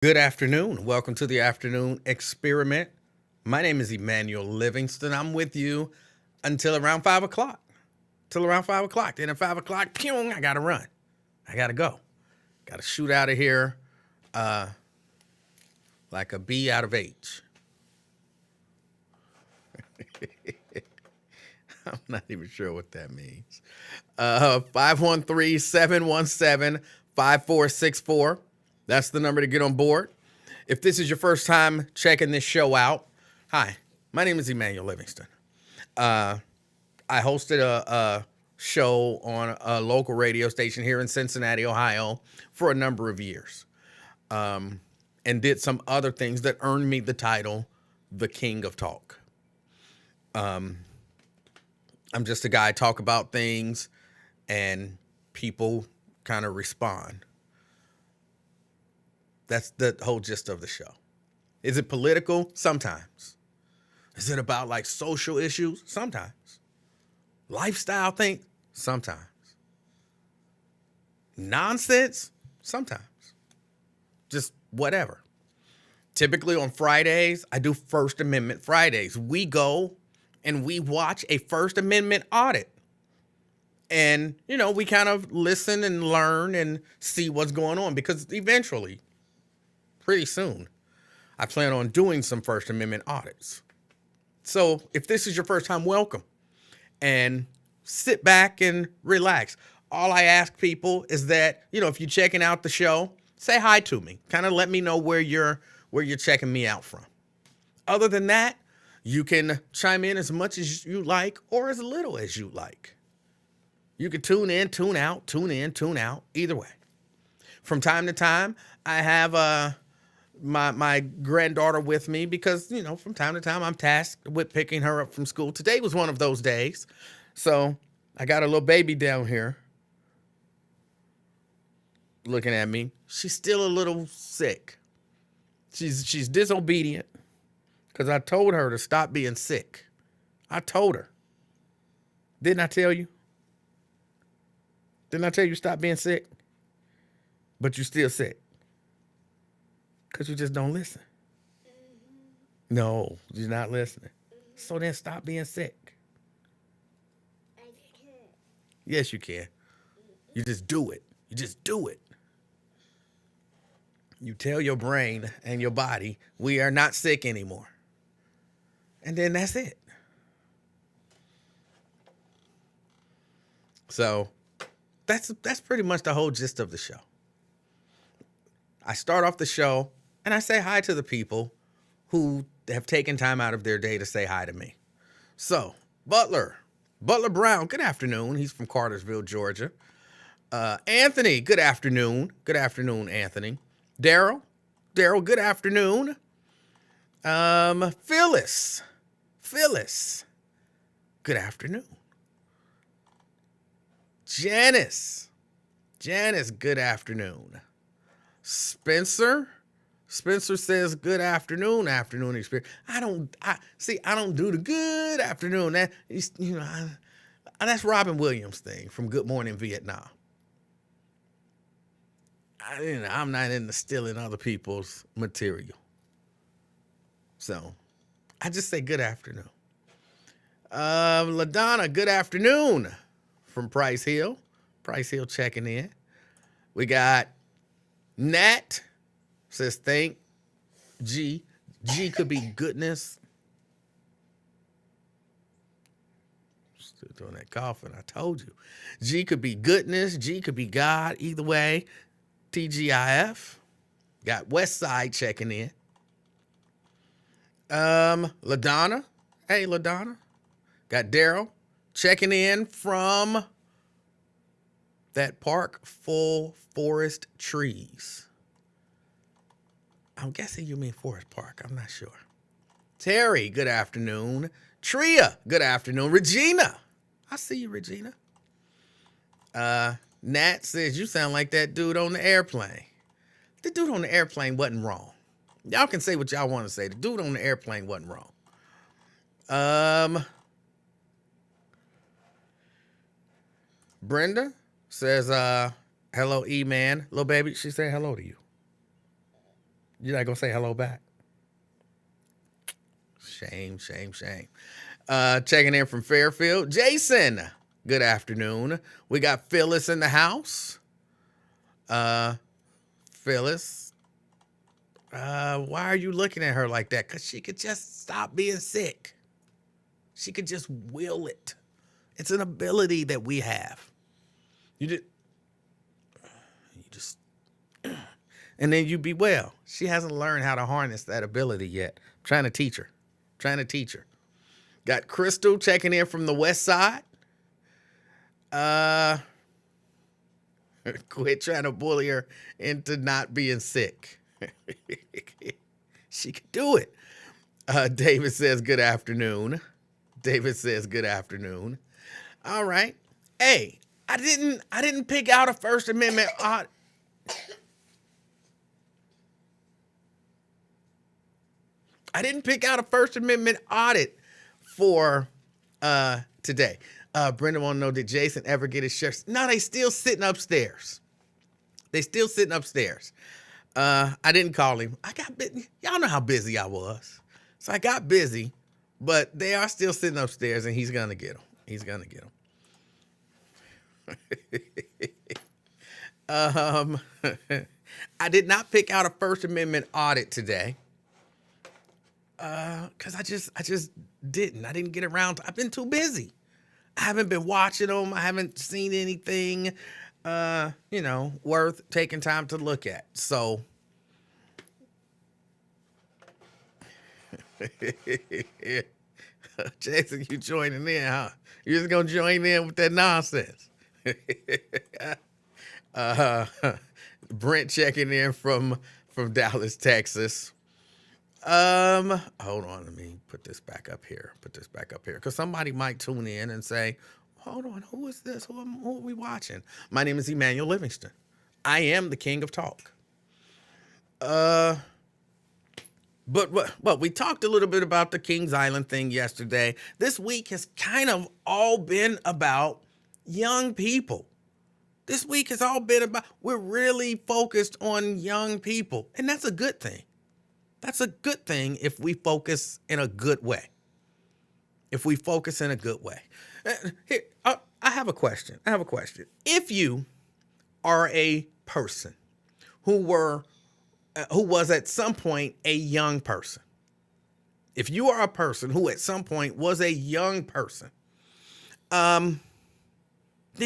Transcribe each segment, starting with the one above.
Good afternoon. Welcome to the afternoon experiment. My name is Emanuel Livingston. I'm with you until around 5 o'clock. Till around 5 o'clock. Then at 5 o'clock, pew, I got to run. I got to go. Got to shoot out of here like a B out of H. I'm not even sure what that means. 513-717-5464. That's the number to get on board. If this is your first time checking this show out, hi, my name is Emanuel Livingston. I hosted a show on a local radio station here in Cincinnati, Ohio, for a number of years, and did some other things that earned me the title, the King of Talk. I'm just a guy talk about things, and people kind of respond. That's the whole gist of the show. Is it political? Sometimes. Is it about like social issues? Sometimes. Lifestyle things? Sometimes. Nonsense? Sometimes. Just whatever. Typically on Fridays, I do First Amendment Fridays. We go and we watch a First Amendment audit. And, we kind of listen and learn and see what's going on, because eventually, pretty soon, I plan on doing some First Amendment audits. So if this is your first time, welcome. And sit back and relax. All I ask people is that, if you're checking out the show, say hi to me. Kind of let me know where you're checking me out from. Other than that, you can chime in as much as you like or as little as you like. You can tune in, tune out, tune in, tune out, either way. From time to time, I have my granddaughter with me because, from time to time I'm tasked with picking her up from school. Today was one of those days. So I got a little baby down here looking at me. She's still a little sick. She's disobedient because I told her to stop being sick. I told her. Didn't I tell you? Didn't I tell you stop being sick? But you still sick. Because you just don't listen. No, you're not listening. So then stop being sick. I can't. Yes, you can. You just do it. You just do it. You tell your brain and your body, we are not sick anymore. And then that's it. So that's pretty much the whole gist of the show. I start off the show and I say hi to the people who have taken time out of their day to say hi to me. So, Butler Brown, good afternoon. He's from Cartersville, Georgia. Anthony, good afternoon. Good afternoon, Anthony. Daryl, good afternoon. Phyllis, good afternoon. Janice, good afternoon. Spencer says good afternoon experience. I don't do the good afternoon. That's Robin Williams thing from Good Morning Vietnam. I'm not into stealing other people's material. So I just say good afternoon. LaDonna, good afternoon from Price Hill. Price Hill checking in. We got Nat says thank G. G could be goodness. Still doing that coughing. I told you. G could be goodness. G could be God. Either way. TGIF. Got Westside checking in. LaDonna. Hey, LaDonna. Got Daryl checking in from that park full forest trees. I'm guessing you mean Forest Park. I'm not sure. Terry, good afternoon. Tria, good afternoon. Regina. I see you, Regina. Nat says you sound like that dude on the airplane. The dude on the airplane wasn't wrong. Y'all can say what y'all want to say. The dude on the airplane wasn't wrong. Brenda says, hello, E-Man. Little baby, she said hello to you. You're not gonna say hello back? Shame, shame, shame. Checking in from Fairfield. Jason, good afternoon. We got Phyllis in the house. Phyllis, why are you looking at her like that? Because she could just stop being sick. She could just will it. It's an ability that we have. You just, and then you be well. She hasn't learned how to harness that ability yet. I'm trying to teach her. Got Crystal checking in from the west side. Quit trying to bully her into not being sick. She could do it. David says good afternoon. All right. Hey, I didn't pick out a First Amendment audit. I didn't pick out a First Amendment audit for today. Brenda want to know, did Jason ever get his shirts? No, they still sitting upstairs. I didn't call him. I got busy. Y'all know how busy I was. So I got busy, but they are still sitting upstairs, and he's going to get them. I did not pick out a First Amendment audit today. Because I just didn't. I didn't get around to, I've been too busy. I haven't been watching them. I haven't seen anything, worth taking time to look at. So, Jason, you joining in, huh? You're just going to join in with that nonsense. Brent checking in from Dallas, Texas. Hold on, let me put this back up here. Because somebody might tune in and say, hold on, who is this? Who are we watching? My name is Emanuel Livingston. I am the king of talk. But we talked a little bit about the Kings Island thing yesterday. This week has kind of all been about young people. We're really focused on young people, and that's a good thing. That's a good thing if we focus in a good way. Here, I have a question. If you are a person who was at some point a young person, if you are a person who at some point was a young person, did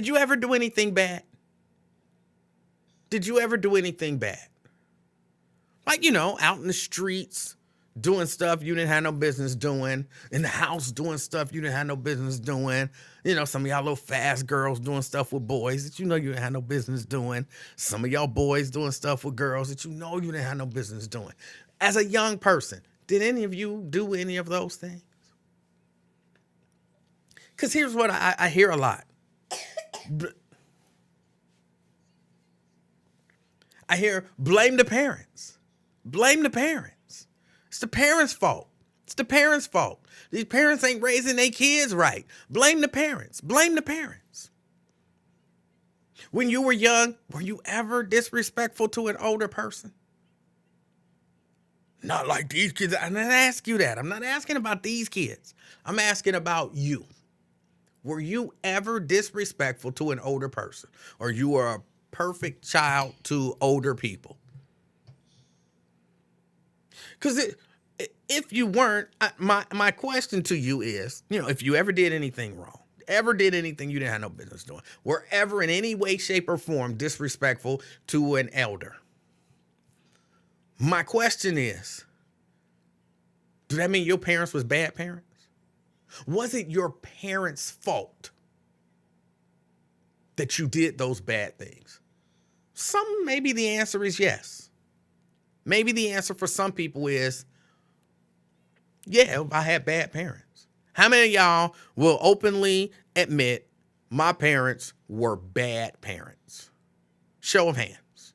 you ever do anything bad? Like, out in the streets, doing stuff you didn't have no business doing. In the house, doing stuff you didn't have no business doing. Some of y'all little fast girls doing stuff with boys that you didn't have no business doing. Some of y'all boys doing stuff with girls that you didn't have no business doing. As a young person, did any of you do any of those things? Because here's what I hear a lot. I hear, blame the parents. It's the parents' fault. These parents ain't raising their kids right. Blame the parents. When you were young, were you ever disrespectful to an older person? Not like these kids. I'm not asking you that. I'm not asking about these kids. I'm asking about you. Were you ever disrespectful to an older person? Or you were a perfect child to older people? Because if you weren't, my question to you is, if you ever did anything wrong, ever did anything you didn't have no business doing, were ever in any way, shape, or form disrespectful to an elder, my question is, do that mean your parents was bad parents? Was it your parents' fault that you did those bad things? Maybe the answer is yes. Maybe the answer for some people is, yeah, I had bad parents. How many of y'all will openly admit my parents were bad parents? Show of hands.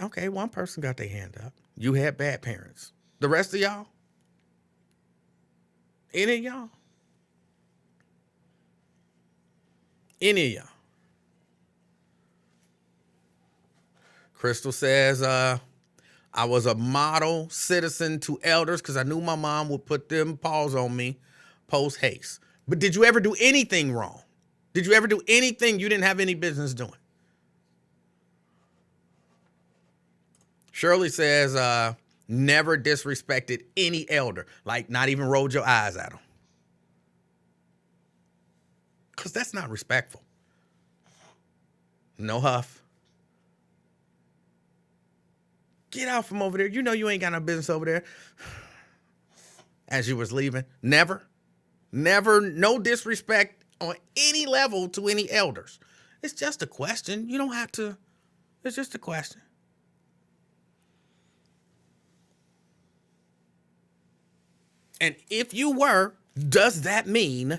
Okay, one person got their hand up. You had bad parents. The rest of y'all? Any of y'all? Crystal says, I was a model citizen to elders because I knew my mom would put them paws on me post haste. But did you ever do anything wrong? Did you ever do anything you didn't have any business doing? Shirley says, never disrespected any elder, like not even rolled your eyes at them. Because that's not respectful. No huff. Get out from over there. You know you ain't got no business over there. As you was leaving. Never, no disrespect on any level to any elders. It's just a question. You don't have to. It's just a question. And if you were, does that mean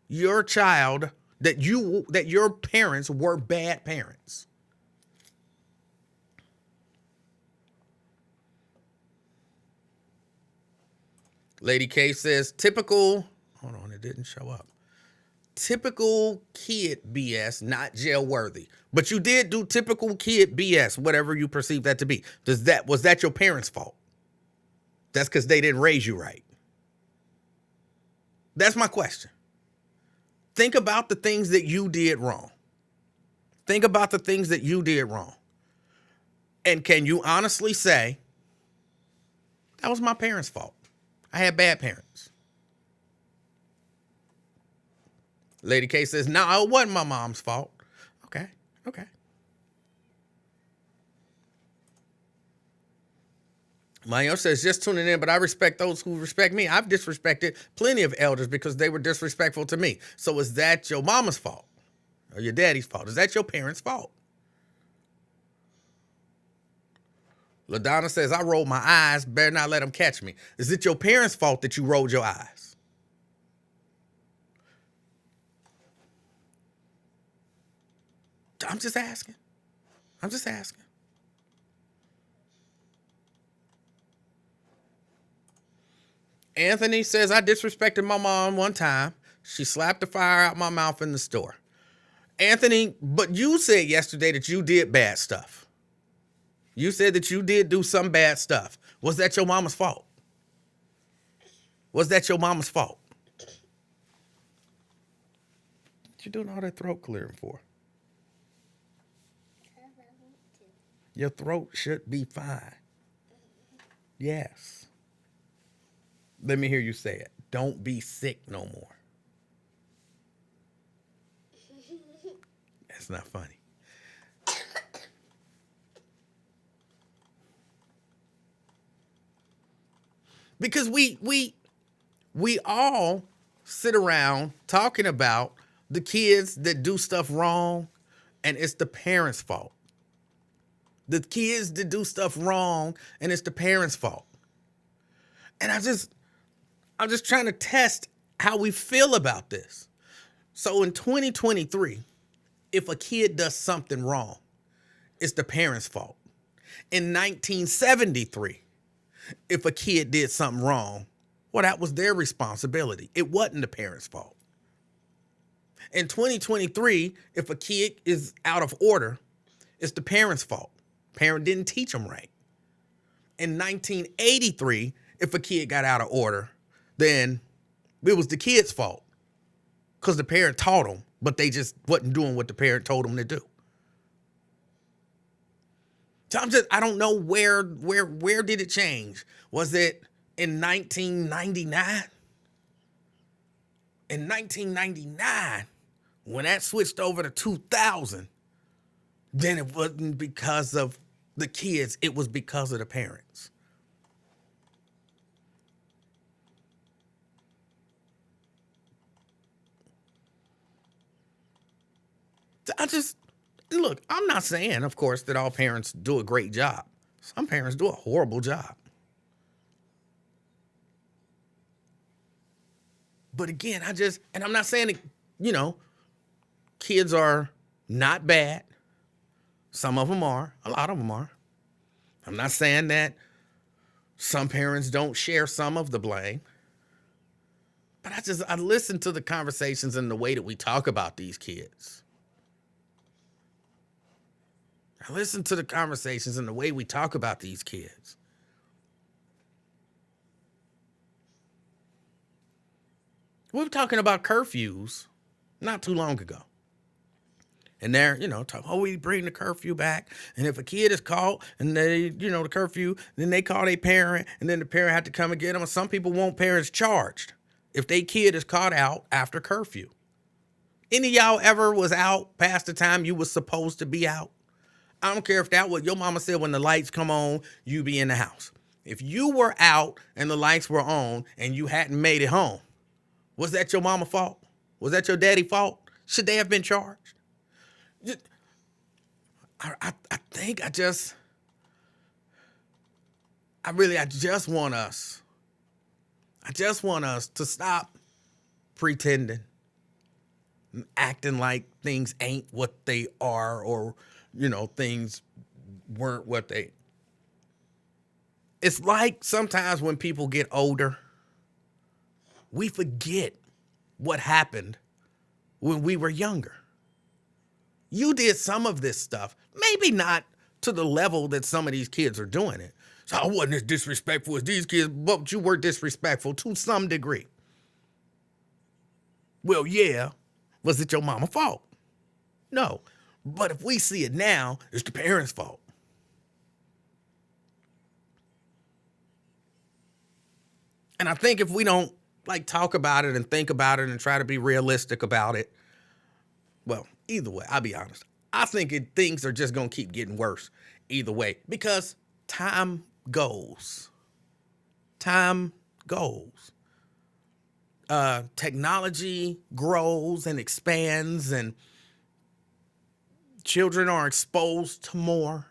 your child, that your parents were bad parents? Lady K says, typical, hold on, it didn't show up. Typical kid BS, not jail worthy. But you did do typical kid BS, whatever you perceive that to be. Was that your parents' fault? That's because they didn't raise you right. That's my question. Think about the things that you did wrong. Think about the things that you did wrong. And can you honestly say, that was my parents' fault? I had bad parents. Lady K says, no, it wasn't my mom's fault. Okay. Mayo says, just tuning in, but I respect those who respect me. I've disrespected plenty of elders because they were disrespectful to me. So is that your mama's fault or your daddy's fault? Is that your parents' fault? LaDonna says, I rolled my eyes. Better not let them catch me. Is it your parents' fault that you rolled your eyes? I'm just asking. Anthony says, I disrespected my mom one time. She slapped the fire out my mouth in the store. Anthony, but you said yesterday that you did bad stuff. You said that you did do some bad stuff. Was that your mama's fault? What you doing all that throat clearing for? Your throat should be fine. Yes. Let me hear you say it. Don't be sick no more. That's not funny. Because we all sit around talking about the kids that do stuff wrong, and it's the parents' fault. The kids that do stuff wrong, and it's the parents' fault. And I'm just trying to test how we feel about this. So in 2023, if a kid does something wrong, it's the parents' fault. In 1973, if a kid did something wrong, well, that was their responsibility. It wasn't the parents' fault. In 2023, if a kid is out of order, it's the parents' fault. Parent didn't teach them right. In 1983, if a kid got out of order, then it was the kid's fault because the parent taught them, but they just wasn't doing what the parent told them to do. So I don't know where did it change? Was it in 1999? In 1999, when that switched over to 2000, then it wasn't because of the kids, it was because of the parents. Look, I'm not saying, of course, that all parents do a great job. Some parents do a horrible job. But again, I'm not saying that, kids are not bad. Some of them are. A lot of them are. I'm not saying that some parents don't share some of the blame. But I listen to the conversations and the way that we talk about these kids. I listen to the conversations and the way we talk about these kids. We were talking about curfews not too long ago. And they're, we bring the curfew back. And if a kid is caught and they, the curfew, then they call their parent and then the parent had to come and get them. And some people want parents charged if their kid is caught out after curfew. Any of y'all ever was out past the time you was supposed to be out? I don't care if that was your mama said when the lights come on, you be in the house. If you were out and the lights were on and you hadn't made it home, was that your mama's fault? Was that your daddy's fault? Should they have been charged? I just want us to stop pretending, acting like things ain't what they are, or, things weren't what they. It's like sometimes when people get older, we forget what happened when we were younger. You did some of this stuff, maybe not to the level that some of these kids are doing it. So I wasn't as disrespectful as these kids, but you were disrespectful to some degree. Well, yeah. Was it your mama's fault? No. But if we see it now, it's the parents' fault. And I think if we don't talk about it and think about it and try to be realistic about it, well, either way, I'll be honest. I think things are just going to keep getting worse either way because time goes. Time goes. Technology grows and expands and children are exposed to more.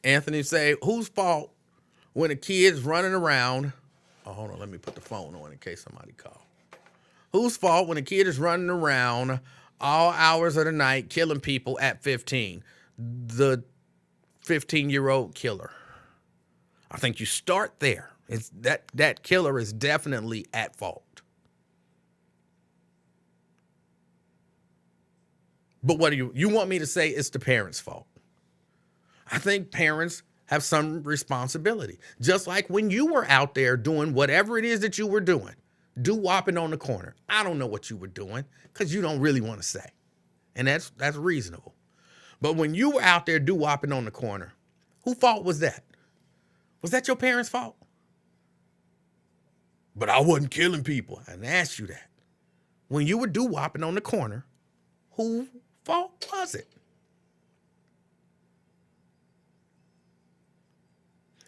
Anthony say, whose fault when a kid's running around? Oh, hold on. Let me put the phone on in case somebody calls. Whose fault when a kid is running around all hours of the night killing people at 15? The 15-year-old killer. I think you start there. It's that killer is definitely at fault. But what do you want me to say it's the parents' fault? I think parents have some responsibility. Just like when you were out there doing whatever it is that you were doing, doo-wopping on the corner. I don't know what you were doing because you don't really want to say. And that's reasonable. But when you were out there doo-wopping on the corner, whose fault was that? Was that your parents' fault? But I wasn't killing people. I didn't ask you that. When you were doo-wopping on the corner, whose fault was it?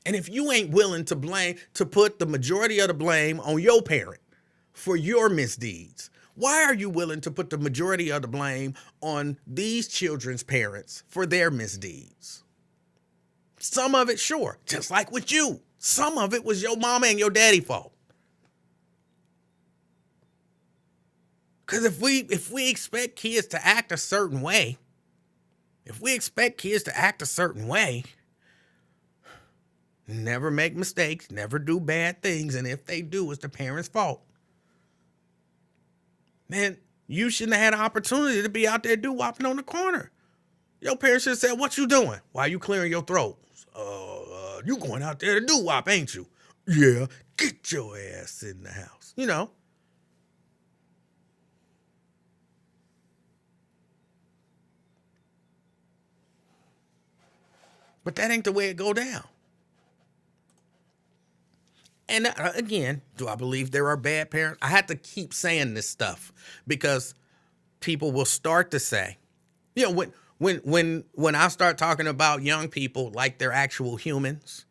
And if you ain't willing to put the majority of the blame on your parent for your misdeeds, why are you willing to put the majority of the blame on these children's parents for their misdeeds? Some of it, sure, just like with you. Some of it was your mama and your daddy's fault. Because if we expect kids to act a certain way, never make mistakes, never do bad things, and if they do, it's the parents' fault. Man, you shouldn't have had an opportunity to be out there doo-wopping on the corner. Your parents should have said, what you doing? Why you clearing your throat? You going out there to doo-wop, ain't you? Yeah, get your ass in the house. But that ain't the way it go down. And again, do I believe there are bad parents? I had to keep saying this stuff because people will start to say, when I start talking about young people like they're actual humans,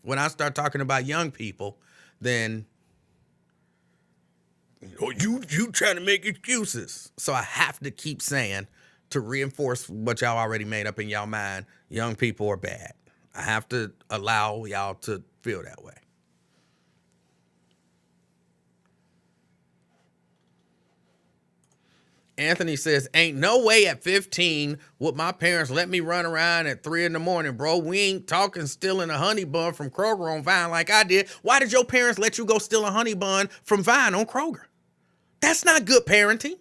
when I start talking about young people, then you trying to make excuses. So I have to keep saying to reinforce what y'all already made up in y'all mind, young people are bad. I have to allow y'all to feel that way. Anthony says, ain't no way at 15 would my parents let me run around at 3 in the morning, bro. We ain't talking stealing a honey bun from Kroger on Vine like I did. Why did your parents let you go steal a honey bun from Vine on Kroger? That's not good parenting.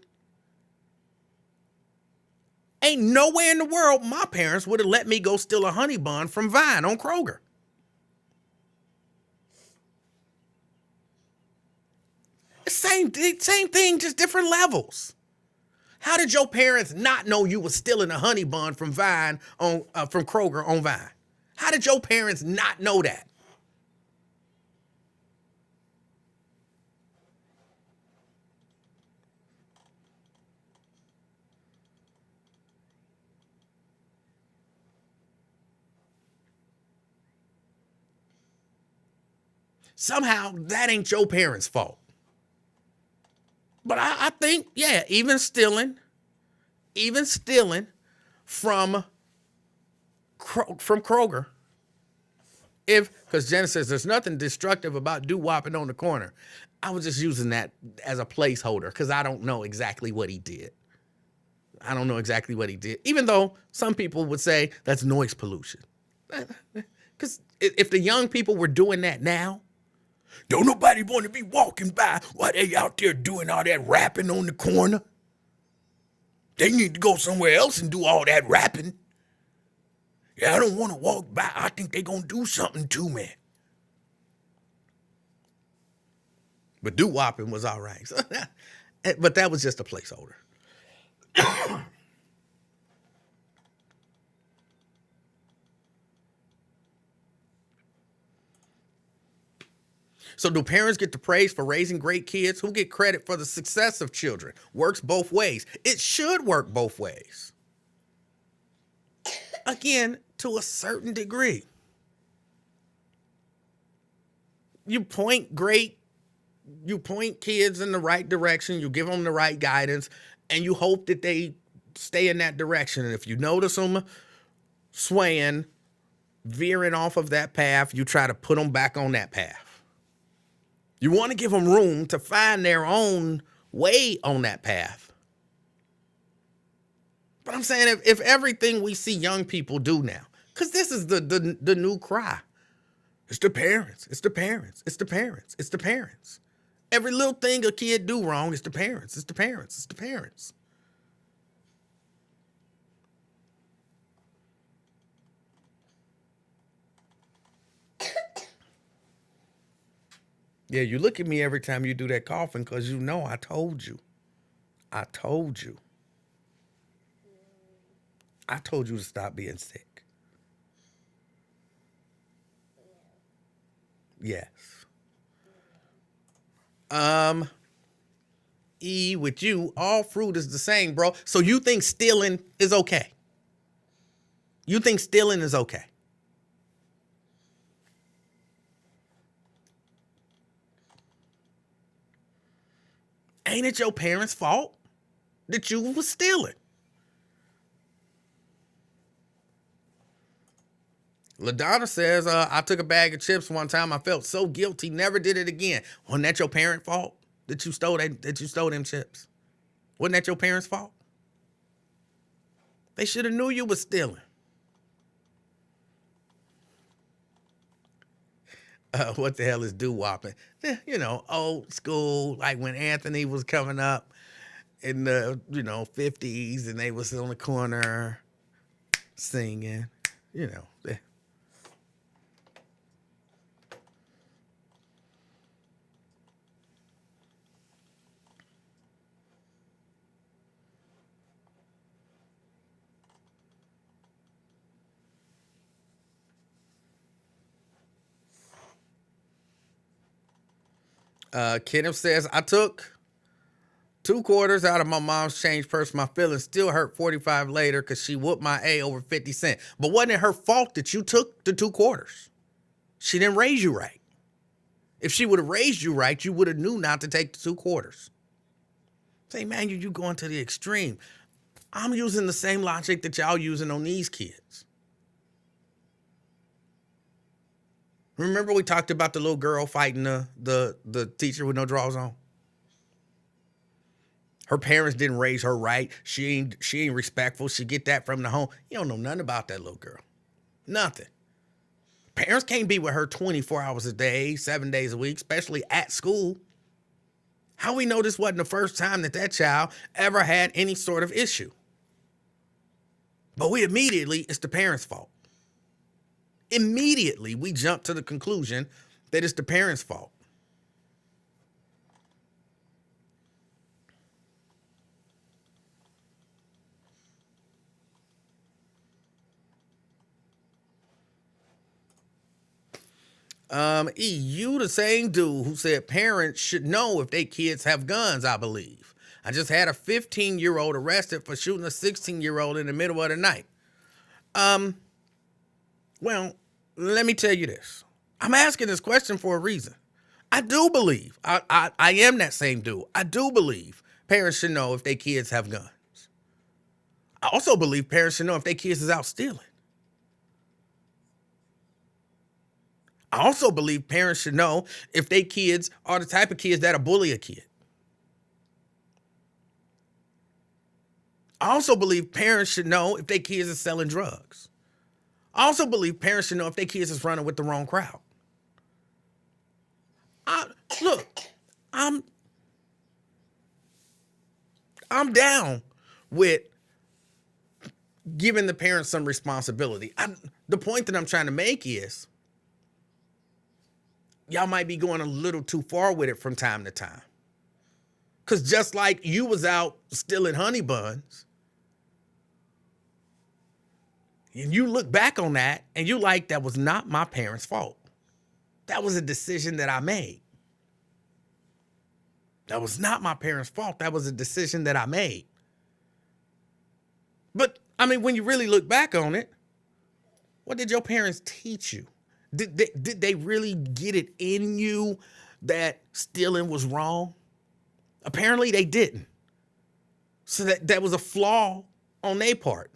Ain't nowhere in the world my parents would have let me go steal a honey bun from Vine on Kroger. Same thing, just different levels. How did your parents not know you was stealing a honey bun from Vine from Kroger on Vine? How did your parents not know that? Somehow that ain't your parents' fault. But I think, yeah, even stealing from Kroger, because Jenna says there's nothing destructive about doo-wopping on the corner. I was just using that as a placeholder because I don't know exactly what he did. Even though some people would say that's noise pollution. Because if the young people were doing that now, don't nobody want to be walking by while they out there doing all that rapping on the corner. They need to go somewhere else and do all that rapping. Yeah, I don't want to walk by. I think they gonna do something to me. But doo-wopping was all right. But that was just a placeholder. So do parents get the praise for raising great kids? Who get credit for the success of children? Works both ways. It should work both ways. Again, to a certain degree. You point kids in the right direction, you give them the right guidance, and you hope that they stay in that direction. And if you notice them swaying, veering off of that path, you try to put them back on that path. You want to give them room to find their own way on that path. But I'm saying if everything we see young people do now, because this is the new cry. It's the parents. It's the parents. It's the parents. It's the parents. Every little thing a kid do wrong, it's the parents. It's the parents. It's the parents. Yeah, you look at me every time you do that coughing because you know I told you. I told you. I told you to stop being sick. Yes. E, with you, all fruit is the same, bro. So you think stealing is okay? You think stealing is okay? Ain't it your parents' fault that you was stealing? LaDonna says, I took a bag of chips one time. I felt so guilty. Never did it again. Wasn't that your parents' fault that you stole them chips? Wasn't that your parents' fault? They should have knew you was stealing. What the hell is doo-wopping? You know, old school, like when Anthony was coming up in the, 50s and they was on the corner singing, Kenneth says, I took 2 quarters out of my mom's change purse. My feelings still hurt 45 later because she whooped my A over 50 cents. But wasn't it her fault that you took the 2 quarters? She didn't raise you right. If she would have raised you right, you would have knew not to take the 2 quarters. Say, man, you going to the extreme. I'm using the same logic that y'all using on these kids. Remember we talked about the little girl fighting the teacher with no drawers on? Her parents didn't raise her right. She ain't respectful. She get that from the home. You don't know nothing about that little girl. Nothing. Parents can't be with her 24 hours a day, 7 days a week, especially at school. How we know this wasn't the first time that child ever had any sort of issue? But it's the parents' fault. Immediately, we jump to the conclusion that it's the parents' fault. You the same dude who said parents should know if their kids have guns, I believe. I just had a 15-year-old arrested for shooting a 16-year-old in the middle of the night. Well, let me tell you this. I'm asking this question for a reason. I do believe, I am that same dude. I do believe parents should know if their kids have guns. I also believe parents should know if their kids is out stealing. I also believe parents should know if their kids are the type of kids that'll bully a kid. I also believe parents should know if their kids are selling drugs. I also believe parents should know if their kids is running with the wrong crowd. I'm down with giving the parents some responsibility. The point that I'm trying to make is y'all might be going a little too far with it from time to time. Because just like you was out stealing honey buns, and you look back on that and you like, that was not my parents' fault. That was a decision that I made. That was not my parents' fault. That was a decision that I made. But, I mean, when you really look back on it, what did your parents teach you? Did they really get it in you that stealing was wrong? Apparently they didn't. So that was a flaw on their part.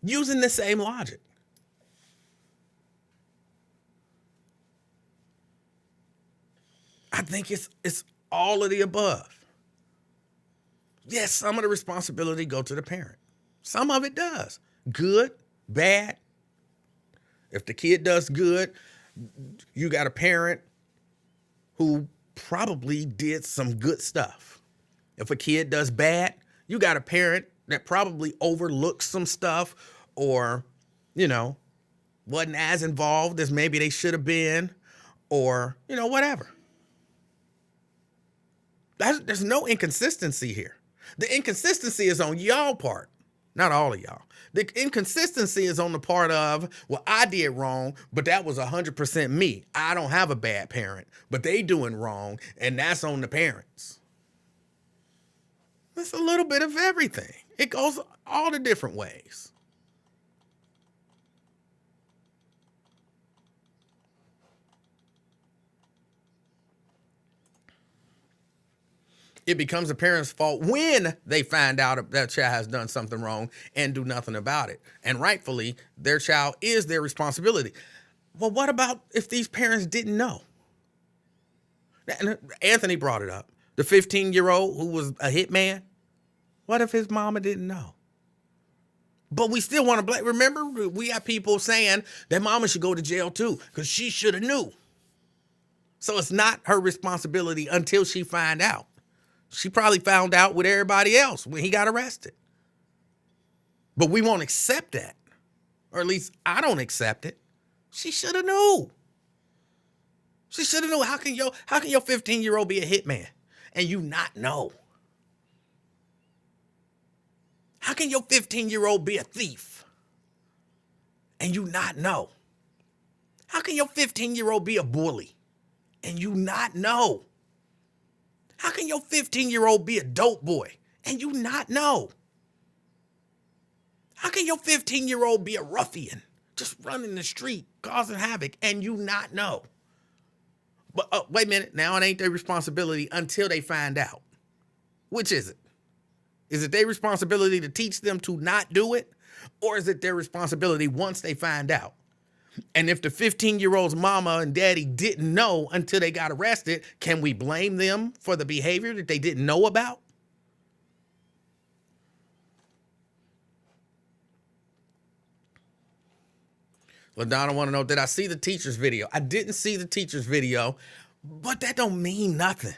Using the same logic. I think it's all of the above. Yes, some of the responsibility go to the parent. Some of it does. Good, bad. If the kid does good, you got a parent who probably did some good stuff. If a kid does bad, you got a parent that probably overlooked some stuff or, wasn't as involved as maybe they should have been or, whatever. There's no inconsistency here. The inconsistency is on y'all part, not all of y'all. The inconsistency is on the part of, well, I did wrong, but that was 100% me. I don't have a bad parent, but they doing wrong, and that's on the parents. It's a little bit of everything. It goes all the different ways. It becomes a parent's fault when they find out that child has done something wrong and do nothing about it. And rightfully, their child is their responsibility. Well, what about if these parents didn't know? Anthony brought it up. The 15-year-old who was a hitman. What if his mama didn't know? But we still want to blame. Remember, we have people saying that mama should go to jail too because she should have knew. So it's not her responsibility until she find out. She probably found out with everybody else when he got arrested. But we won't accept that. Or at least I don't accept it. She should have knew. She should have known. How can your 15-year-old be a hitman and you not know? How can your 15-year-old be a thief and you not know? How can your 15-year-old be a bully and you not know? How can your 15-year-old be a dope boy and you not know? How can your 15-year-old be a ruffian, just running the street, causing havoc, and you not know? But wait a minute, now it ain't their responsibility until they find out. Which is it? Is it their responsibility to teach them to not do it? Or is it their responsibility once they find out? And if the 15-year-old's mama and daddy didn't know until they got arrested, can we blame them for the behavior that they didn't know about? LaDonna want to know, did I see the teacher's video? I didn't see the teacher's video, but that don't mean nothing.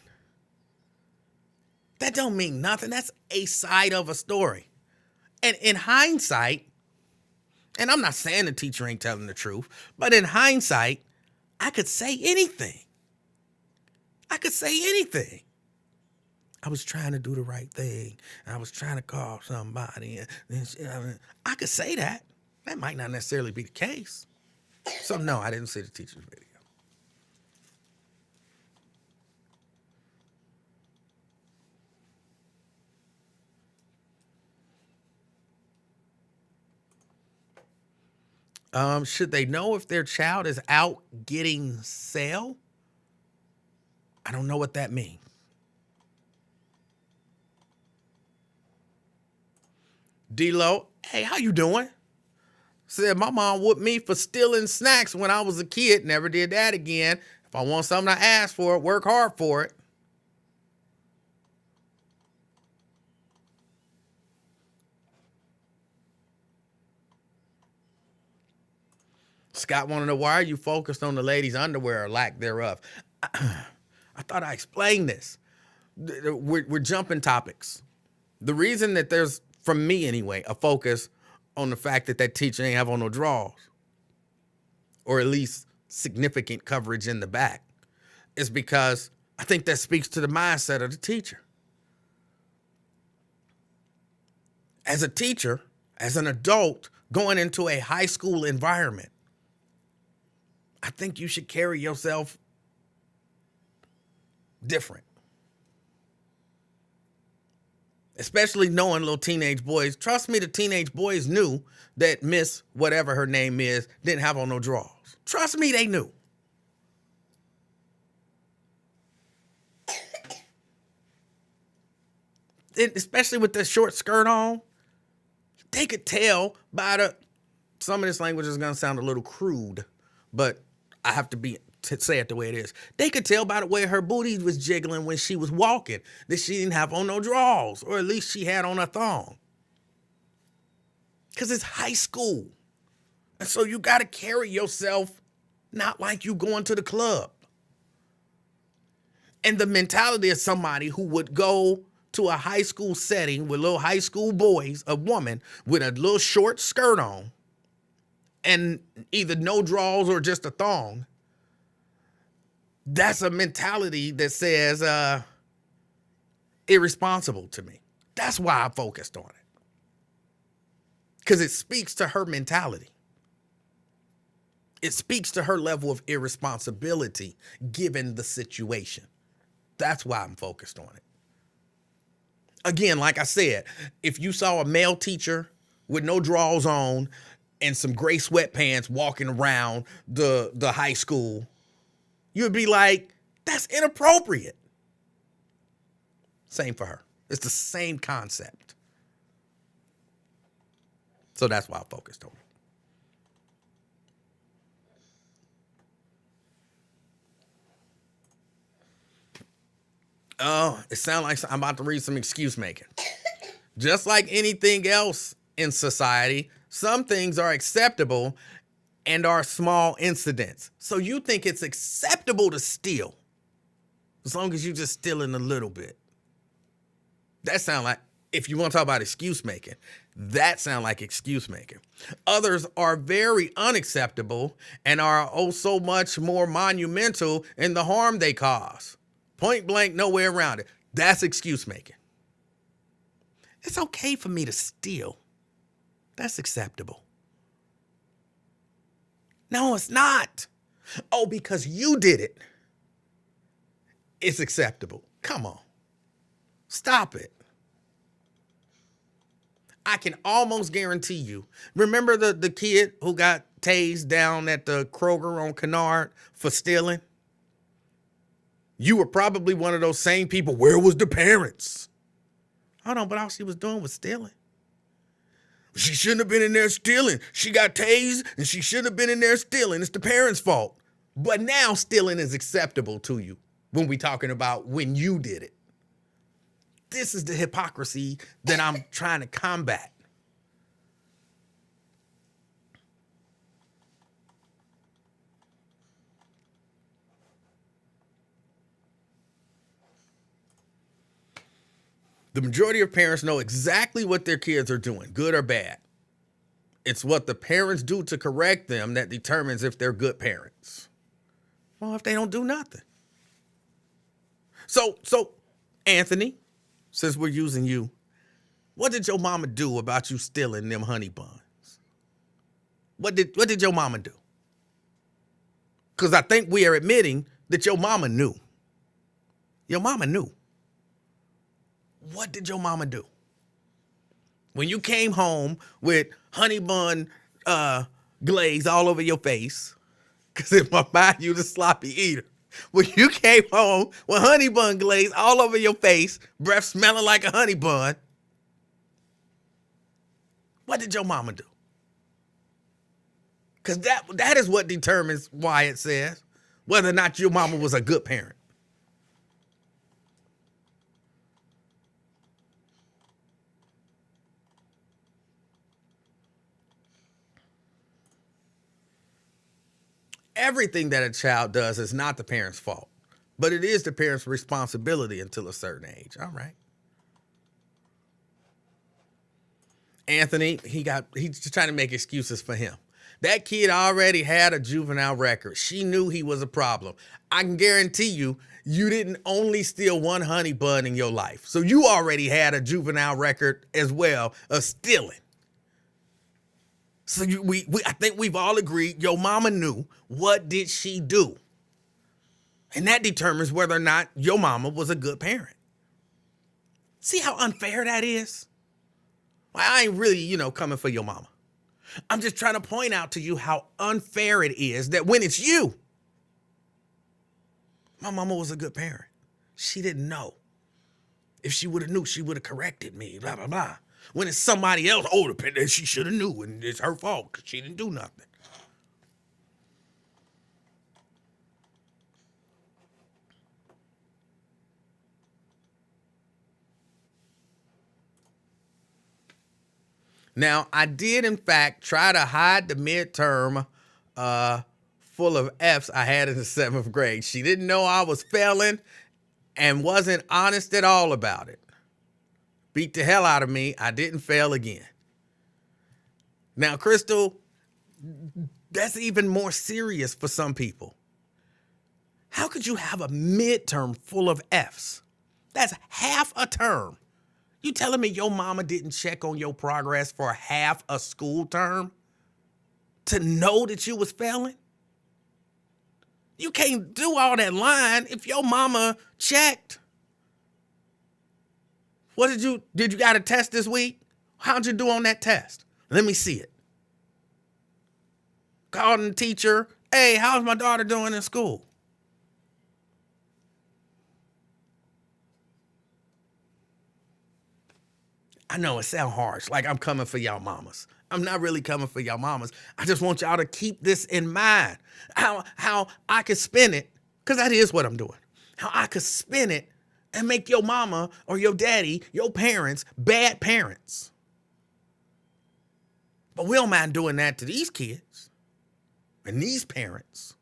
That don't mean nothing. That's a side of a story. And in hindsight, and I'm not saying the teacher ain't telling the truth, but in hindsight, I could say anything. I could say anything. I was trying to do the right thing. I was trying to call somebody. I could say that. That might not necessarily be the case. So no, I didn't see the teacher's video. Should they know if their child is out getting sale? I don't know what that means. D-Lo, hey, how you doing? Said my mom whooped me for stealing snacks when I was a kid. Never did that again. If I want something, I ask for it, work hard for it. Scott want to know, why are you focused on the ladies' underwear or lack thereof? I thought I explained this. We're jumping topics. The reason that there's, from me anyway, a focus on the fact that that teacher ain't have on no drawers, or at least significant coverage in the back, is because I think that speaks to the mindset of the teacher. As a teacher, as an adult going into a high school environment, I think you should carry yourself different. Especially knowing little teenage boys. Trust me, the teenage boys knew that Miss whatever her name is didn't have on no drawers. Trust me, they knew. Especially with the short skirt on, they could tell by the, some of this language is going to sound a little crude, but I have to say it the way it is. They could tell by the way her booty was jiggling when she was walking that she didn't have on no drawers, or at least she had on a thong. Because it's high school. And so you got to carry yourself not like you going to the club. And the mentality of somebody who would go to a high school setting with little high school boys, a woman with a little short skirt on, and either no drawers or just a thong, that's a mentality that says irresponsible to me. That's why I focused on it. Because it speaks to her mentality. It speaks to her level of irresponsibility given the situation. That's why I'm focused on it. Again, like I said, if you saw a male teacher with no drawers on and some gray sweatpants walking around the high school, you'd be like, that's inappropriate. Same for her. It's the same concept. So that's why I focused on it. Oh, it sounds like I'm about to read some excuse making. Just like anything else in society, some things are acceptable and are small incidents. So you think it's acceptable to steal as long as you just stealing a little bit. That sounds like, if you want to talk about excuse making, that sounds like excuse making. Others are very unacceptable and are oh so much more monumental in the harm they cause. Point blank, no way around it. That's excuse making. It's okay for me to steal. That's acceptable. No, it's not. Oh, because you did it. It's acceptable. Come on. Stop it. I can almost guarantee you. Remember the kid who got tased down at the Kroger on Kennard for stealing? You were probably one of those same people. Where was the parents? Hold on, but all she was doing was stealing. She shouldn't have been in there stealing. She got tased and she shouldn't have been in there stealing. It's the parents' fault. But now stealing is acceptable to you when we're talking about when you did it. This is the hypocrisy that I'm trying to combat. The majority of parents know exactly what their kids are doing, good or bad. It's what the parents do to correct them that determines if they're good parents. Well, if they don't do nothing. So Anthony, since we're using you, what did your mama do about you stealing them honey buns? What did your mama do? Because I think we are admitting that your mama knew. Your mama knew. What did your mama do? When you came home with honey bun glaze all over your face, because in my mind, you the sloppy eater. When you came home with honey bun glaze all over your face, breath smelling like a honey bun, what did your mama do? Because that is what determines why it says whether or not your mama was a good parent. Everything that a child does is not the parent's fault, but it is the parent's responsibility until a certain age. All right. Anthony, he's just trying to make excuses for him. That kid already had a juvenile record. She knew he was a problem. I can guarantee you didn't only steal one honey bun in your life. So you already had a juvenile record as well of stealing. So I think we've all agreed your mama knew. What did she do? And that determines whether or not your mama was a good parent. See how unfair that is? Well, I ain't really, coming for your mama. I'm just trying to point out to you how unfair it is that when it's you, my mama was a good parent. She didn't know. If she would have knew, she would have corrected me, blah, blah, blah. When it's somebody else, she should have knew, and it's her fault because she didn't do nothing. Now, I did, in fact, try to hide the midterm full of F's I had in the 7th grade. She didn't know I was failing and wasn't honest at all about it. Beat the hell out of me. I didn't fail again. Now, Crystal, that's even more serious for some people. How could you have a midterm full of F's? That's half a term. You telling me your mama didn't check on your progress for half a school term to know that you was failing? You can't do all that lying if your mama checked. Did you got a test this week? How'd you do on that test? Let me see it. Called the teacher. Hey, how's my daughter doing in school? I know it sounds harsh, like I'm coming for y'all mamas. I'm not really coming for y'all mamas. I just want y'all to keep this in mind. How I could spin it, because that is what I'm doing. How I could spin it and make your mama or your daddy, your parents, bad parents. But we don't mind doing that to these kids and these parents.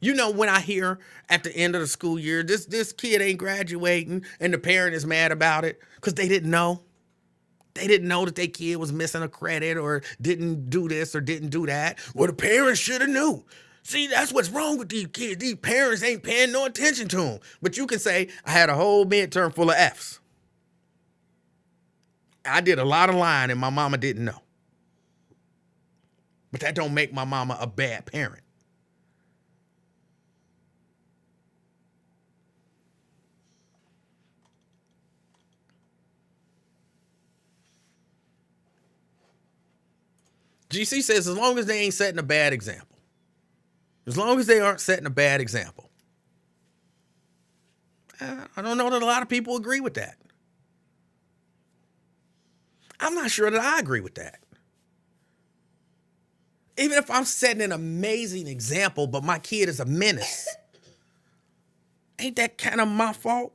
When I hear at the end of the school year, this kid ain't graduating and the parent is mad about it because they didn't know. They didn't know that their kid was missing a credit or didn't do this or didn't do that. Well, the parents should have knew. See, that's what's wrong with these kids. These parents ain't paying no attention to them. But you can say, I had a whole midterm full of F's. I did a lot of lying and my mama didn't know. But that don't make my mama a bad parent. GC says, as long as they ain't setting a bad example. As long as they aren't setting a bad example. I don't know that a lot of people agree with that. I'm not sure that I agree with that. Even if I'm setting an amazing example, but my kid is a menace, ain't that kind of my fault?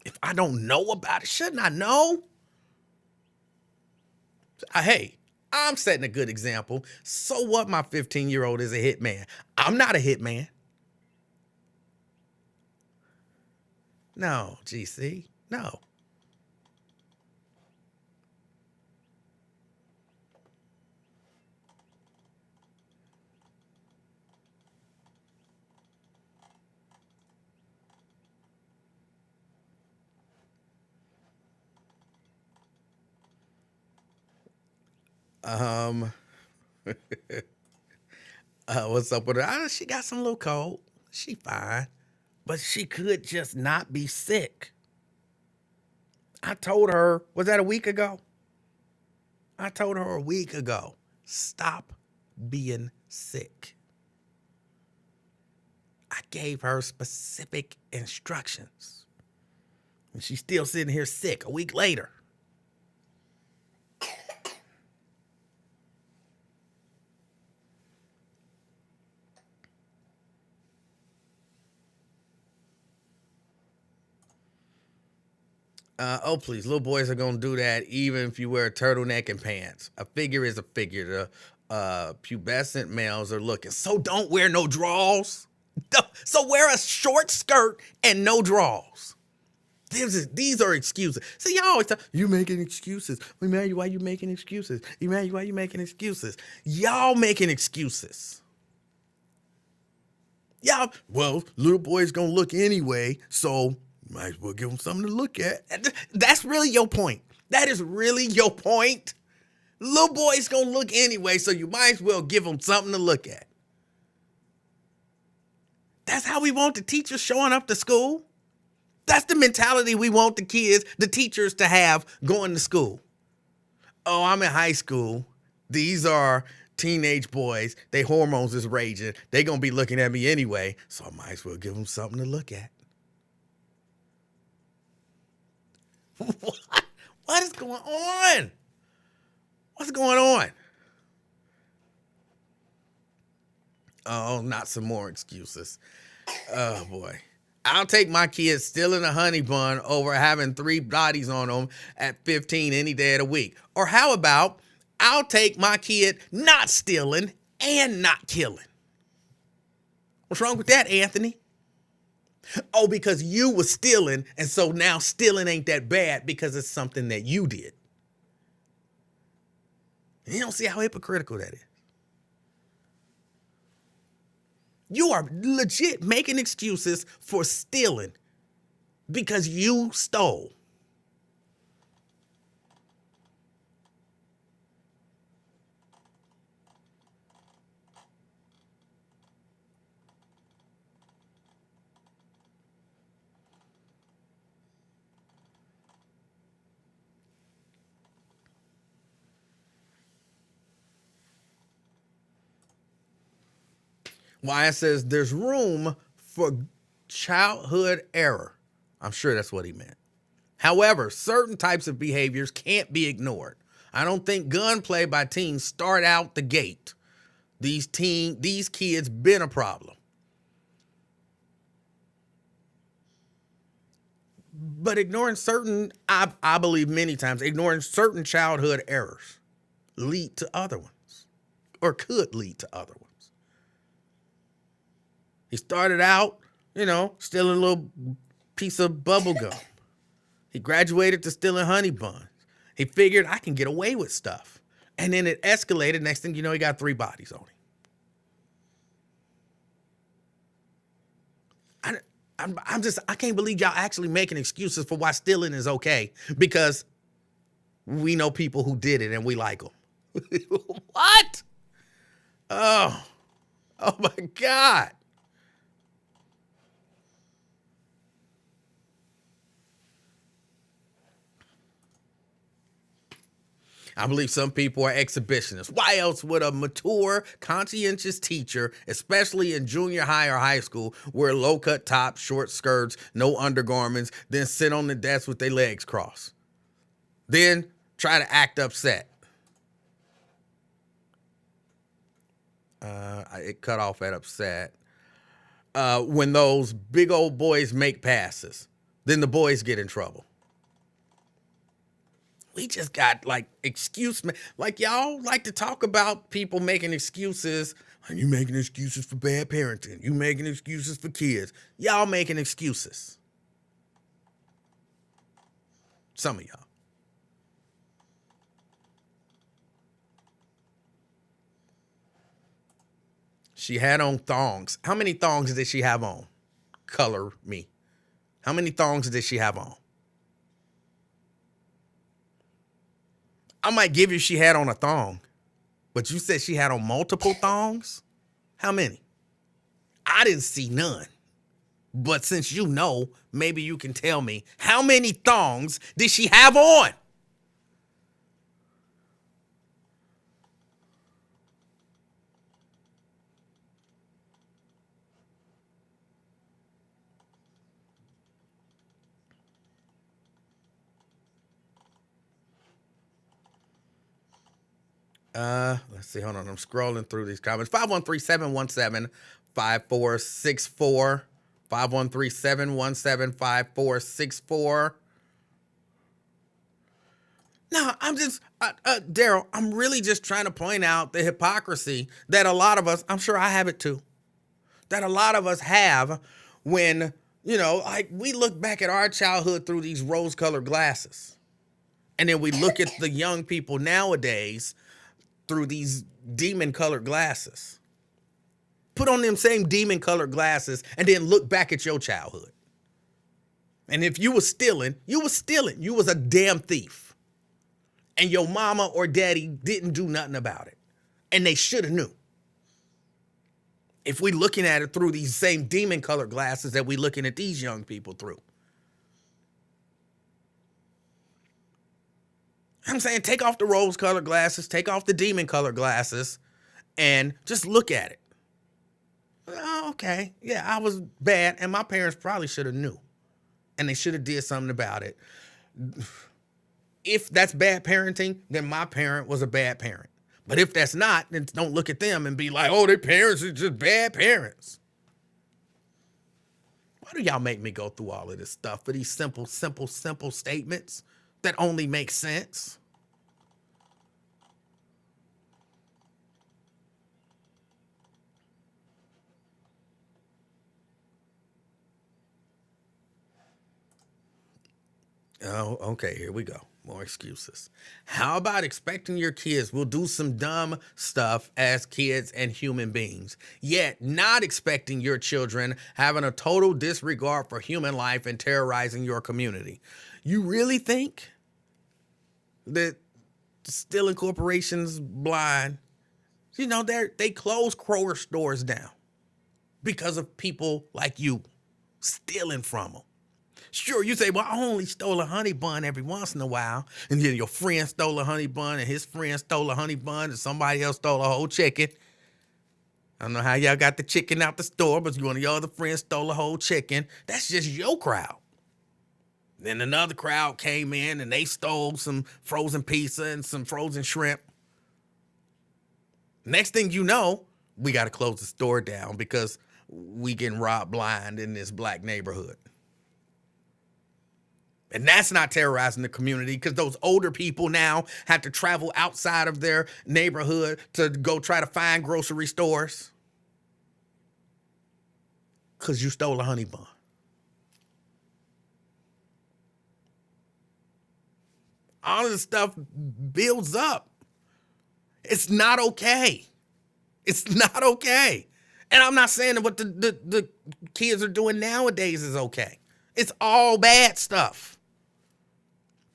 If I don't know about it, shouldn't I know? Hey, I'm setting a good example. So what? My 15-year-old is a hitman. I'm not a hitman. No, GC, no. Um, what's up with her? She got some little cold. She fine, but she could just not be sick. I told her, was that a week ago? I told her a week ago, stop being sick. I gave her specific instructions. And she's still sitting here sick a week later. Oh, please. Little boys are going to do that even if you wear a turtleneck and pants. A figure is a figure. The pubescent males are looking. So don't wear no drawers. So wear a short skirt and no drawers. These are excuses. So y'all always talk, you making excuses. Emanuel, why you making excuses? Emanuel, why you making excuses? Y'all making excuses. Y'all, well, little boy's going to look anyway, so might as well give him something to look at. That's really your point. That is really your point. Little boy's gonna look anyway, so you might as well give him something to look at. That's how we want the teachers showing up to school. That's the mentality we want the kids, the teachers to have going to school. Oh, I'm in high school. These are teenage boys. Their hormones is raging. They gonna be looking at me anyway, so I might as well give them something to look at. What is going on? What's going on? Oh, not some more excuses. Oh, boy. I'll take my kids stealing a honey bun over having 3 bodies on them at 15 any day of the week. Or how about I'll take my kid not stealing and not killing? What's wrong with that, Anthony? Oh, because you were stealing, and so now stealing ain't that bad because it's something that you did. You don't see how hypocritical that is. You are legit making excuses for stealing because you stole. Wyatt says there's room for childhood error. I'm sure that's what he meant. However, certain types of behaviors can't be ignored. I don't think gunplay by teens start out the gate. These kids been a problem. But ignoring certain, I believe many times, ignoring certain childhood errors lead to other ones or could lead to other ones. He started out, stealing a little piece of bubble gum. He graduated to stealing honey buns. He figured I can get away with stuff. And then it escalated. Next thing you know, he got 3 bodies on him. I can't believe y'all actually making excuses for why stealing is okay because we know people who did it and we like them. What? Oh my God. I believe some people are exhibitionists. Why else would a mature, conscientious teacher, especially in junior high or high school, wear low-cut tops, short skirts, no undergarments, then sit on the desk with their legs crossed? Then try to act upset. It cut off at upset. When those big old boys make passes, then the boys get in trouble. We just got like like y'all like to talk about people making excuses. You making excuses for bad parenting. You making excuses for kids. Y'all making excuses. Some of y'all. She had on thongs. How many thongs did she have on? Color me. How many thongs did she have on? I might give you she had on a thong, but you said she had on multiple thongs? How many? I didn't see none. But since you know, maybe you can tell me, how many thongs did she have on? Let's see. Hold on. I'm scrolling through these comments. 513-717-5464. 513-717-5464. No, I'm just, Daryl, I'm really just trying to point out the hypocrisy that a lot of us, I'm sure I have it too, that a lot of us have when, like we look back at our childhood through these rose-colored glasses. And then we look at the young people nowadays through these demon-colored glasses. Put on them same demon-colored glasses and then look back at your childhood. And if you was stealing, you was stealing. You was a damn thief. And your mama or daddy didn't do nothing about it. And they should have knew. If we looking at it through these same demon-colored glasses that we looking at these young people through. I'm saying take off the rose-colored glasses, take off the demon-colored glasses, and just look at it. Oh, okay, yeah, I was bad, and my parents probably should have knew, and they should have did something about it. If that's bad parenting, then my parent was a bad parent. But if that's not, then don't look at them and be like, oh, their parents are just bad parents. Why do y'all make me go through all of this stuff for these simple statements that only make sense? Oh, okay, here we go. More excuses. How about expecting your kids will do some dumb stuff as kids and human beings, yet not expecting your children having a total disregard for human life and terrorizing your community? You really think that stealing corporations blind? They close Kroger stores down because of people like you stealing from them. Sure, you say, well, I only stole a honey bun every once in a while. And then your friend stole a honey bun and his friend stole a honey bun and somebody else stole a whole chicken. I don't know how y'all got the chicken out the store, but one of your other friends stole a whole chicken. That's just your crowd. Then another crowd came in and they stole some frozen pizza and some frozen shrimp. Next thing you know, we got to close the store down because we getting robbed blind in this black neighborhood. And that's not terrorizing the community because those older people now have to travel outside of their neighborhood to go try to find grocery stores because you stole a honey bun. All of this stuff builds up. It's not okay. It's not okay. And I'm not saying that what the kids are doing nowadays is okay. It's all bad stuff.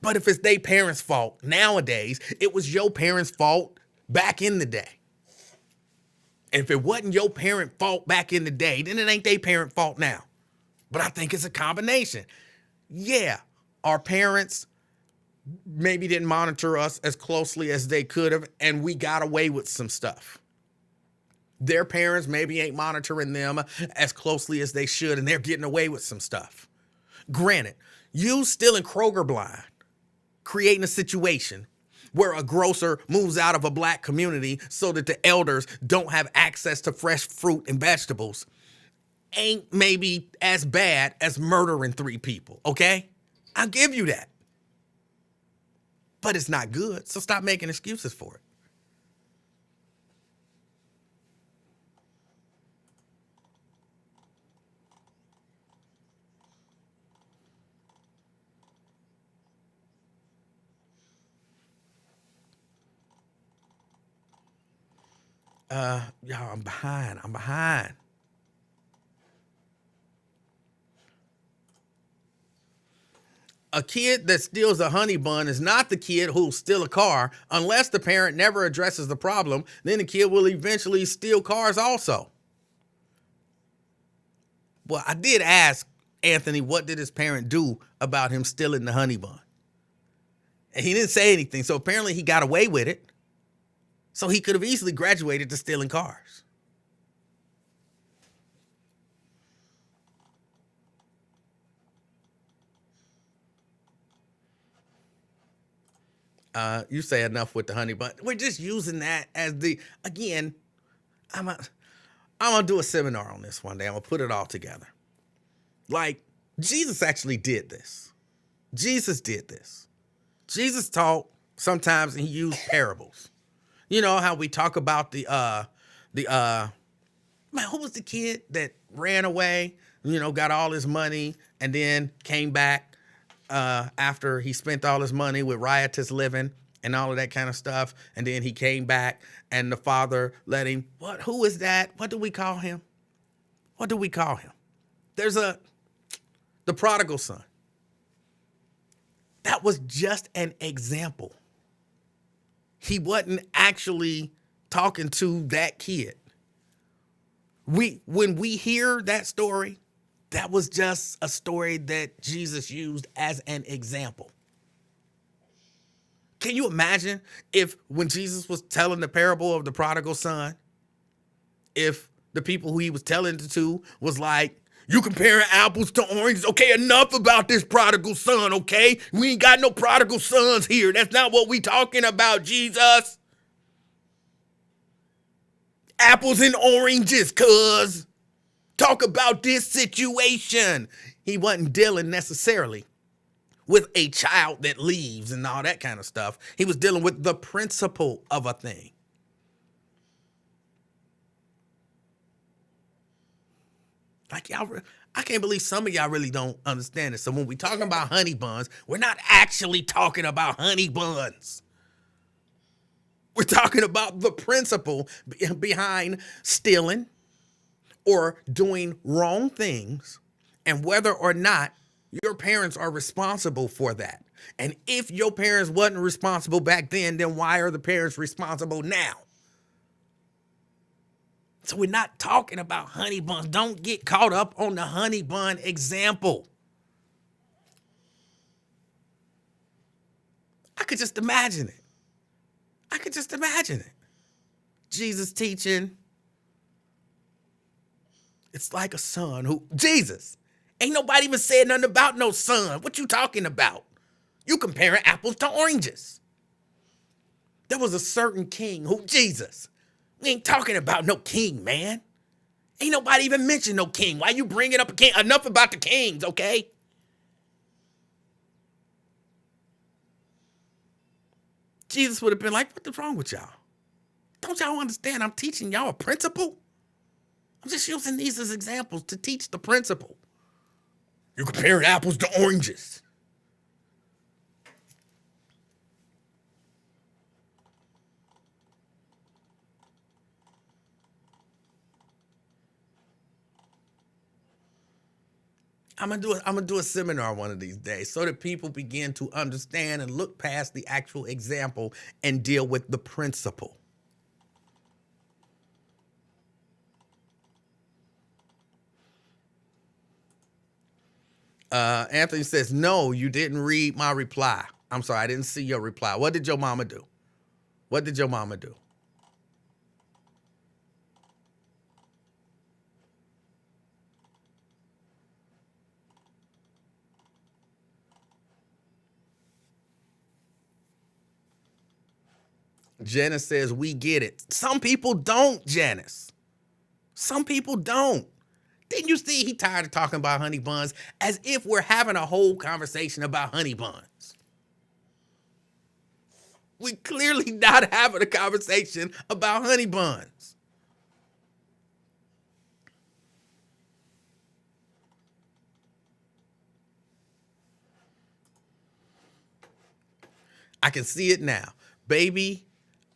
But if it's their parents' fault nowadays, it was your parents' fault back in the day. And if it wasn't your parents' fault back in the day, then it ain't their parents' fault now. But I think it's a combination. Yeah, our parents maybe didn't monitor us as closely as they could have, and we got away with some stuff. Their parents maybe ain't monitoring them as closely as they should, and they're getting away with some stuff. Granted, you stealing Kroger blind, creating a situation where a grocer moves out of a black community so that the elders don't have access to fresh fruit and vegetables ain't maybe as bad as murdering 3 people, okay? I'll give you that. But it's not good, so stop making excuses for it. Y'all, I'm behind. A kid that steals a honey bun is not the kid who'll steal a car unless the parent never addresses the problem. Then the kid will eventually steal cars also. Well, I did ask Anthony, what did his parent do about him stealing the honey bun? And he didn't say anything. So apparently he got away with it. So he could have easily graduated to stealing cars. You say enough with the honey bun. We're just using that as again, I'm gonna do a seminar on this one day. I'm gonna put it all together. Like, Jesus actually did this. Jesus did this. Jesus taught sometimes, and he used parables. You know how we talk about man, who was the kid that ran away, got all his money and then came back after he spent all his money with riotous living and all of that kind of stuff. And then he came back and the father let him, who is that? What do we call him? There's the prodigal son. That was just an example. He wasn't actually talking to that kid. When we hear that story, that was just a story that Jesus used as an example. Can you imagine if when Jesus was telling the parable of the prodigal son, if the people who he was telling it to was like, you comparing apples to oranges? Okay, enough about this prodigal son, okay? We ain't got no prodigal sons here. That's not what we talking about, Jesus. Apples and oranges, cuz. Talk about this situation. He wasn't dealing necessarily with a child that leaves and all that kind of stuff. He was dealing with the principle of a thing. Like, y'all, I can't believe some of y'all really don't understand it. So when we talking about honey buns, we're not actually talking about honey buns. We're talking about the principle behind stealing or doing wrong things and whether or not your parents are responsible for that. And if your parents wasn't responsible back then why are the parents responsible now? So we're not talking about honey buns. Don't get caught up on the honey bun example. I could just imagine it. Jesus teaching. It's like a son who, Jesus, ain't nobody even said nothing about no son. What you talking about? You comparing apples to oranges. There was a certain king who, Jesus, we ain't talking about no king, man. Ain't nobody even mentioned no king. Why you bringing up a king? Enough about the kings, okay? Jesus would have been like, what's wrong with y'all? Don't y'all understand I'm teaching y'all a principle? I'm just using these as examples to teach the principle. You're comparing apples to oranges. I'm gonna do a seminar one of these days so that people begin to understand and look past the actual example and deal with the principle. Anthony says, no, you didn't read my reply. I'm sorry, I didn't see your reply. What did your mama do? What did your mama do? Janice says, we get it. Some people don't, Janice. Some people don't. Didn't you see he tired of talking about honey buns as if we're having a whole conversation about honey buns? We clearly not having a conversation about honey buns. I can see it now. Baby,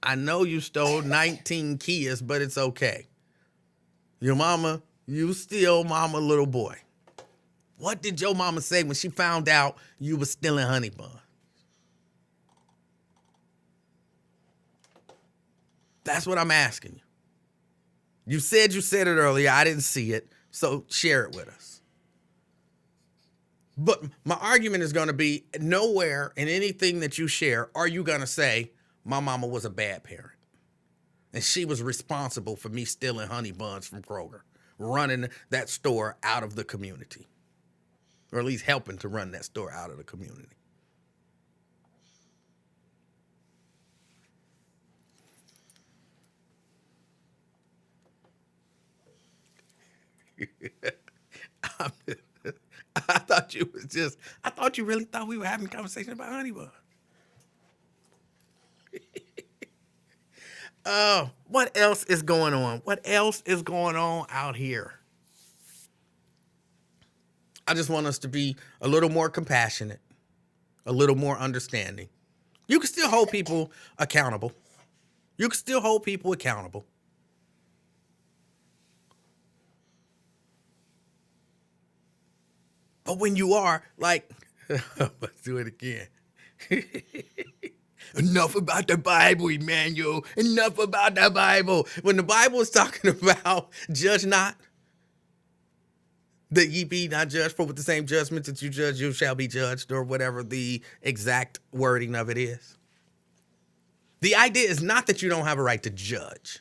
I know you stole 19 Kias, but it's okay. Your mama, you still mama little boy. What did your mama say when she found out you was stealing honey buns? That's what I'm asking you. You said it earlier. I didn't see it. So share it with us. But my argument is going to be nowhere in anything that you share are you going to say my mama was a bad parent. And she was responsible for me stealing honey buns from Kroger, running that store out of the community, or at least helping to run that store out of the community. I thought you really thought we were having a conversation about honey buns. Oh, what else is going on? What else is going on out here? I just want us to be a little more compassionate, a little more understanding. You can still hold people accountable. You can still hold people accountable. But when you are like, let's do it again. Enough about the Bible, Emanuel. Enough about the Bible. When the Bible is talking about judge not, that ye be not judged, for with the same judgment that you judge, you shall be judged, or whatever the exact wording of it is. The idea is not that you don't have a right to judge.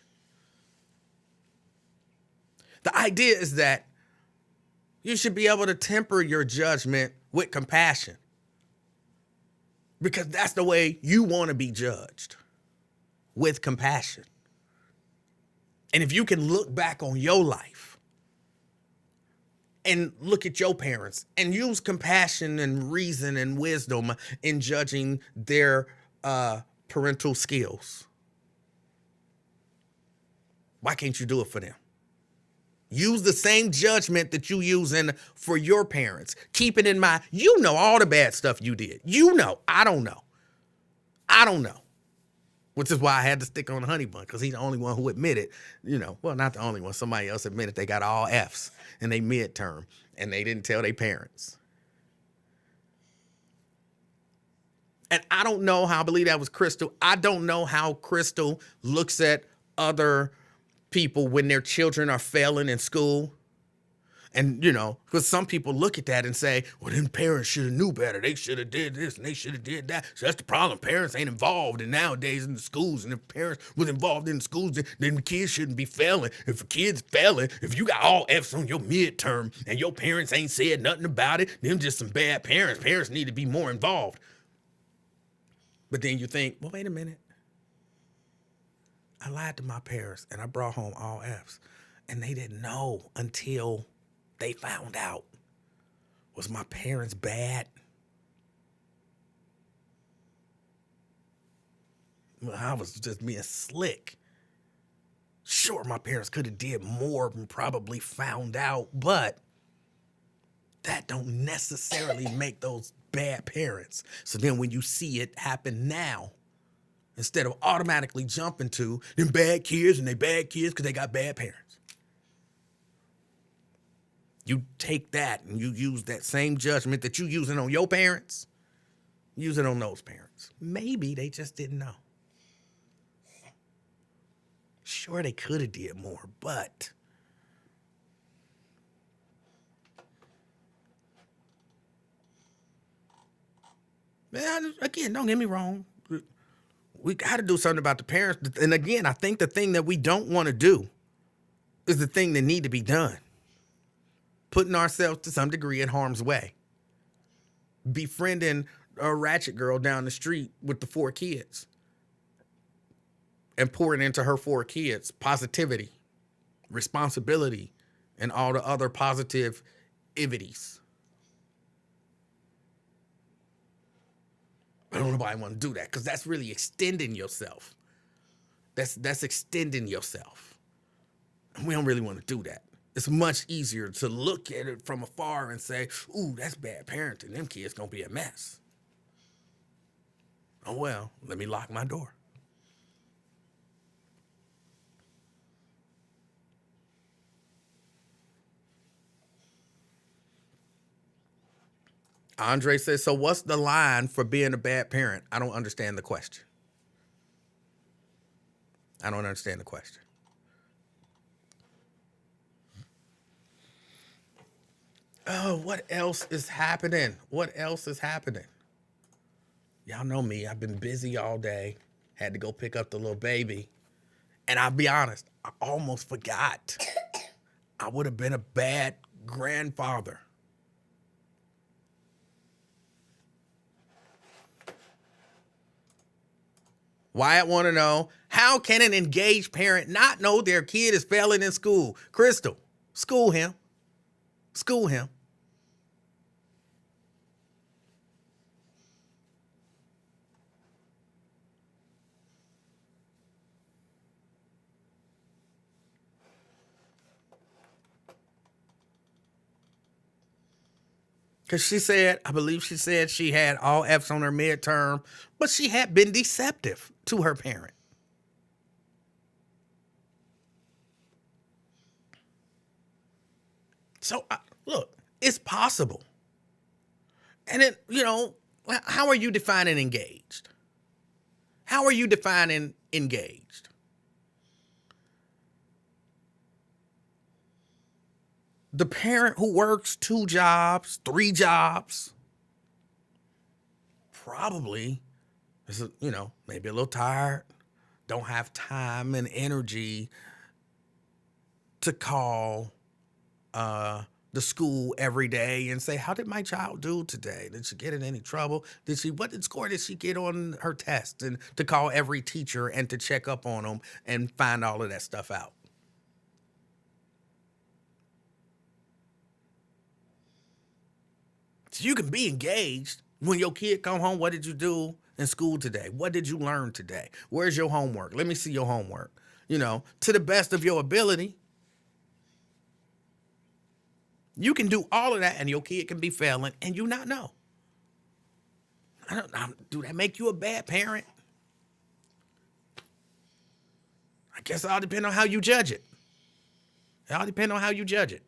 The idea is that you should be able to temper your judgment with compassion, because that's the way you want to be judged, with compassion. And if you can look back on your life and look at your parents and use compassion and reason and wisdom in judging their parental skills, why can't you do it for them? Use the same judgment that you using for your parents. Keep it in mind. You know all the bad stuff you did. You know. I don't know. Which is why I had to stick on the honey bun, because he's the only one who admitted, well, not the only one. Somebody else admitted they got all Fs in their midterm, and they didn't tell their parents. And I don't know how, I believe that was Crystal. I don't know how Crystal looks at other people when their children are failing in school. And, because some people look at that and say, well, them parents should have knew better. They should have did this and they should have did that. So that's the problem. Parents ain't involved in nowadays in the schools. And if parents was involved in the schools, then the kids shouldn't be failing. If a kid's failing, if you got all F's on your midterm and your parents ain't said nothing about it, them just some bad parents. Parents need to be more involved. But then you think, well, wait a minute. I lied to my parents and I brought home all F's, and they didn't know until they found out. Was my parents bad? Well, I was just being slick. Sure, my parents could have did more and probably found out, but that don't necessarily make those bad parents. So then when you see it happen now, instead of automatically jumping to them bad kids and they bad kids because they got bad parents, you take that and you use that same judgment that you using on your parents, use it on those parents. Maybe they just didn't know. Sure, they could have did more, but Man, again, don't get me wrong. We got to do something about the parents. And again, I think the thing that we don't want to do is the thing that need to be done. Putting ourselves to some degree in harm's way. Befriending a ratchet girl down the street with the 4 kids. And pouring into her 4 kids positivity, responsibility, and all the other positive ivities. I don't know why I want to do that, because that's really extending yourself. That's extending yourself. And we don't really want to do that. It's much easier to look at it from afar and say, ooh, that's bad parenting. Them kids gonna be a mess. Oh well, let me lock my door. Andre says, so what's the line for being a bad parent? I don't understand the question. I don't understand the question. Oh, what else is happening? What else is happening? Y'all know me. I've been busy all day. Had to go pick up the little baby. And I'll be honest, I almost forgot. I would have been a bad grandfather. Wyatt want to know, how can an engaged parent not know their kid is failing in school? Crystal, school him. School him. Because she said, I believe she said she had all F's on her midterm, but she had been deceptive to her parent. So, look, it's possible. And then, how are you defining engaged? How are you defining engaged? The parent who works 2 jobs, 3 jobs, probably is, maybe a little tired, don't have time and energy to call the school every day and say, how did my child do today? Did she get in any trouble? What score did she get on her test? And to call every teacher and to check up on them and find all of that stuff out. So you can be engaged when your kid come home. What did you do in school today? What did you learn today? Where's your homework? Let me see your homework. To the best of your ability. You can do all of that and your kid can be failing and you not know. Do that make you a bad parent? I guess it all depends on how you judge it. It all depends on how you judge it.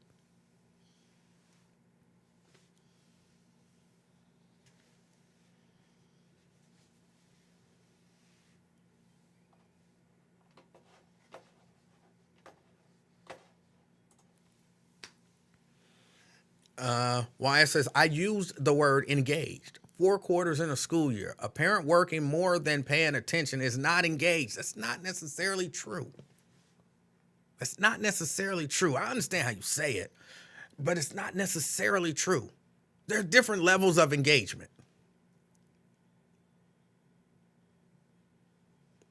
Wyatt says, I used the word engaged. 4 quarters in a school year. A parent working more than paying attention is not engaged. That's not necessarily true. That's not necessarily true. I understand how you say it, but it's not necessarily true. There are different levels of engagement.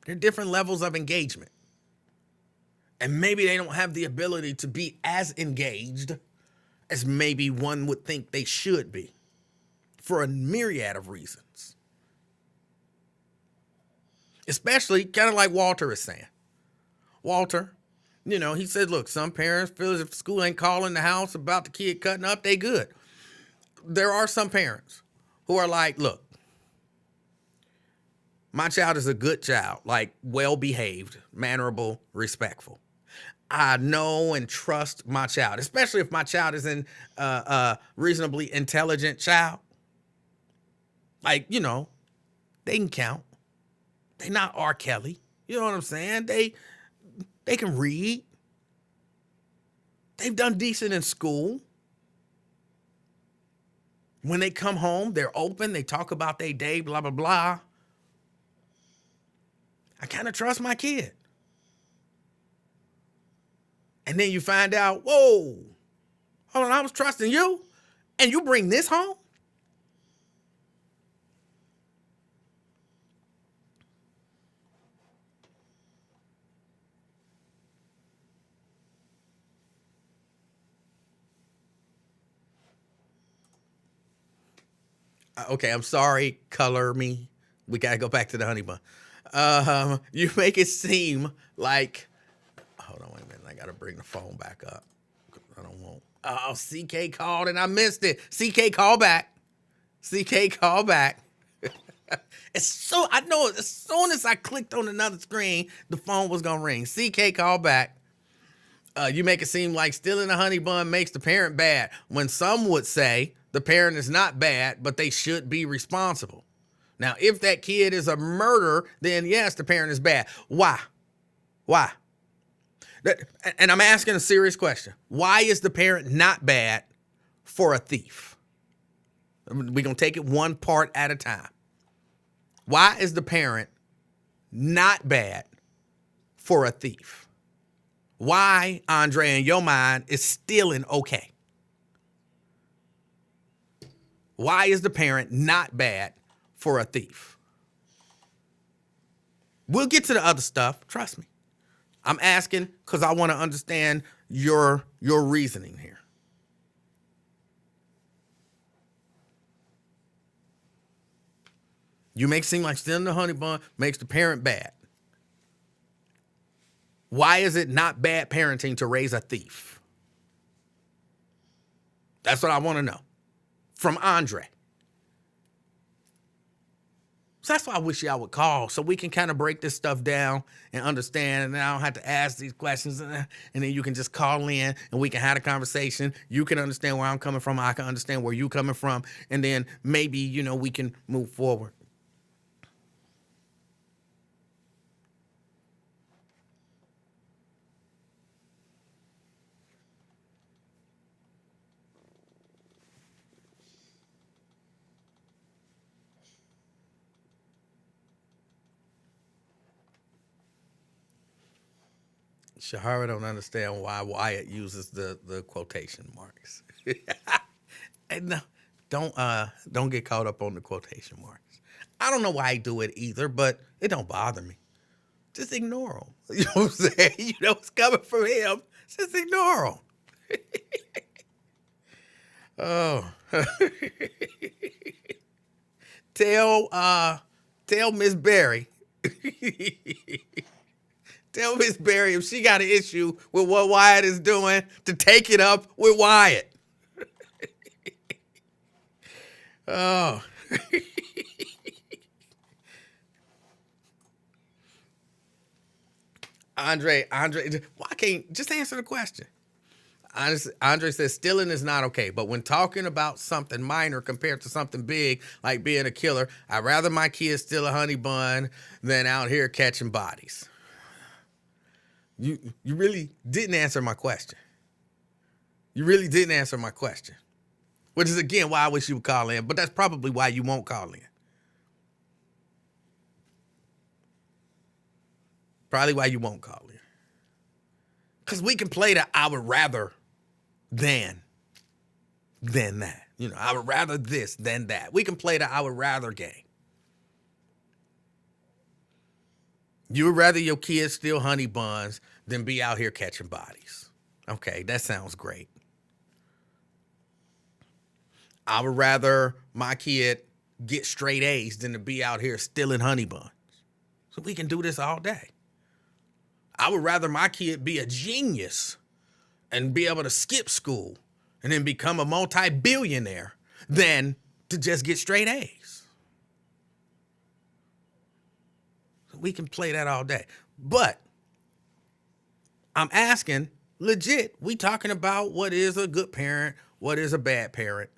There are different levels of engagement. And maybe they don't have the ability to be as engaged as maybe one would think they should be for a myriad of reasons. Especially kind of like Walter is saying. Walter, he said, look, some parents feel as if school ain't calling the house about the kid cutting up, they good. There are some parents who are like, look, my child is a good child, like well-behaved, mannerable, respectful. I know and trust my child, especially if my child is a reasonably intelligent child. Like, they can count. They not R. Kelly. You know what I'm saying? They can read. They've done decent in school. When they come home, they're open, they talk about their day, blah, blah, blah. I kind of trust my kid. And then you find out, whoa, hold on, I was trusting you, and you bring this home? Okay, I'm sorry, color me. We got to go back to the honey bun. You make it seem like, hold on, wait a minute. I got to bring the phone back up. I don't want, oh, CK called and I missed it. CK, call back. CK, call back. I know as soon as I clicked on another screen, the phone was going to ring. CK, call back. You make it seem like stealing a honey bun makes the parent bad, when some would say the parent is not bad, but they should be responsible. Now, if that kid is a murderer, then yes, the parent is bad. Why? Why? And I'm asking a serious question. Why is the parent not bad for a thief? We're going to take it one part at a time. Why is the parent not bad for a thief? Why, Andre, in your mind, is stealing okay? Why is the parent not bad for a thief? We'll get to the other stuff. Trust me. I'm asking because I want to understand your reasoning here. You make it seem like stealing the honey bun makes the parent bad. Why is it not bad parenting to raise a thief? That's what I want to know from Andre. So that's why I wish y'all would call so we can kind of break this stuff down and understand. And I don't have to ask these questions. And then you can just call in and we can have a conversation. You can understand where I'm coming from. I can understand where you're coming from. And then maybe, we can move forward. Shahara don't understand why Wyatt uses the quotation marks. And no, don't get caught up on the quotation marks. I don't know why he do it either, but it don't bother me. Just ignore him. You know what I'm saying? You know what's coming from him. Just ignore him. Oh. Tell Miss Berry. Tell Miss Berry if she got an issue with what Wyatt is doing to take it up with Wyatt. Oh. Andre, why can't just answer the question? Andre says stealing is not okay, but when talking about something minor compared to something big like being a killer, I'd rather my kids steal a honey bun than out here catching bodies. You really didn't answer my question. You really didn't answer my question. Which is, again, why I wish you would call in. But that's probably why you won't call in. Probably why you won't call in. Because we can play the I would rather than that. I would rather this than that. We can play the I would rather game. You would rather your kids steal honey buns than be out here catching bodies. Okay, that sounds great. I would rather my kid get straight A's than to be out here stealing honey buns. So we can do this all day. I would rather my kid be a genius and be able to skip school and then become a multi-billionaire than to just get straight A's. So we can play that all day. But I'm asking, legit, we talking about what is a good parent, what is a bad parent.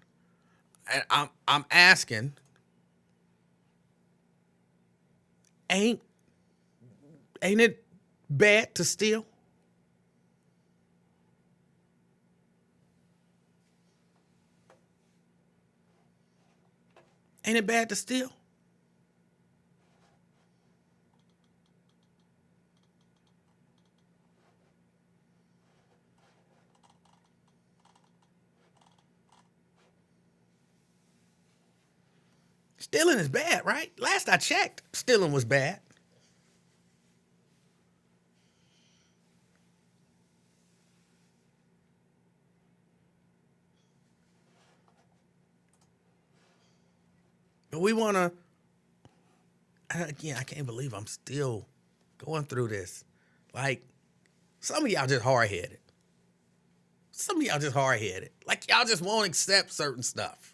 And I'm asking, ain't it bad to steal? Ain't it bad to steal? Stealing is bad, right? Last I checked, stealing was bad. But we want to, again, I can't believe I'm still going through this. Like, some of y'all just hard-headed. Some of y'all just hard-headed. Like, y'all just won't accept certain stuff.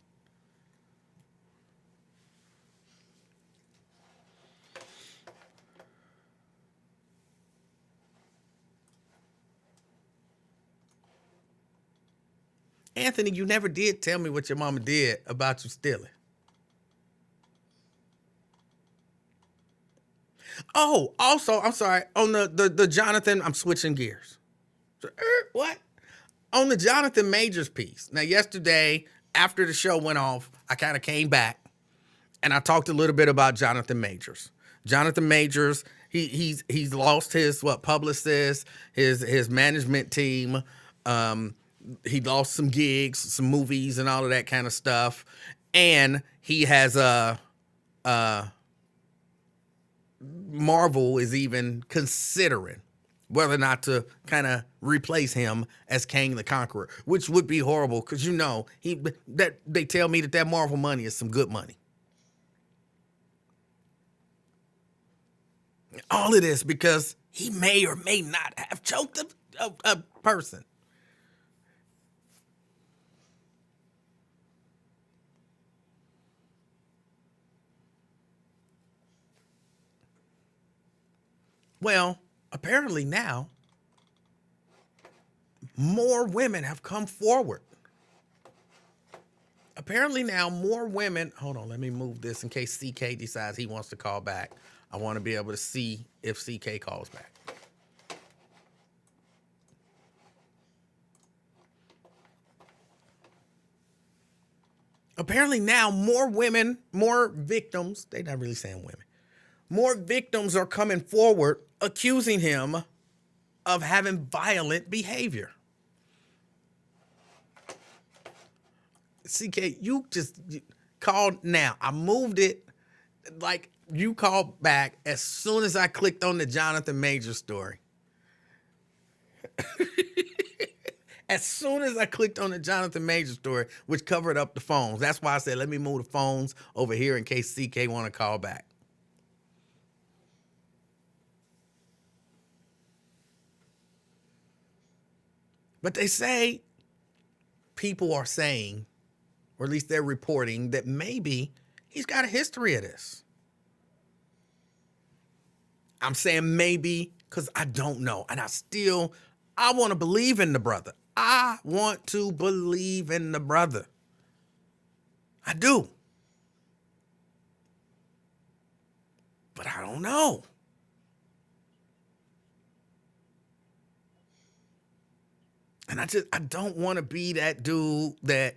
Anthony, you never did tell me what your mama did about you stealing. Oh, also, I'm sorry, on the Jonathan, I'm switching gears. What? On the Jonathan Majors piece. Now, yesterday, after the show went off, I kind of came back and I talked a little bit about Jonathan Majors. Jonathan Majors, he's lost his publicist, his management team. He lost some gigs, some movies, and all of that kind of stuff. And he has Marvel is even considering whether or not to kind of replace him as Kang the Conqueror, which would be horrible because that they tell me that Marvel money is some good money. All of this because he may or may not have choked a person. Well, apparently now, more women have come forward. Apparently now, more women. Hold on, let me move this in case CK decides he wants to call back. I want to be able to see if CK calls back. Apparently now, more women, more victims. They're not really saying women. More victims are coming forward accusing him of having violent behavior. CK, you called now. I moved it. Like, you called back as soon as I clicked on the Jonathan Majors story. As soon as I clicked on the Jonathan Majors story, which covered up the phones. That's why I said, let me move the phones over here in case CK want to call back. But they say, people are saying, or at least they're reporting, that maybe he's got a history of this. I'm saying maybe because I don't know. And I want to believe in the brother. I want to believe in the brother. I do. But I don't know. And I don't want to be that dude that,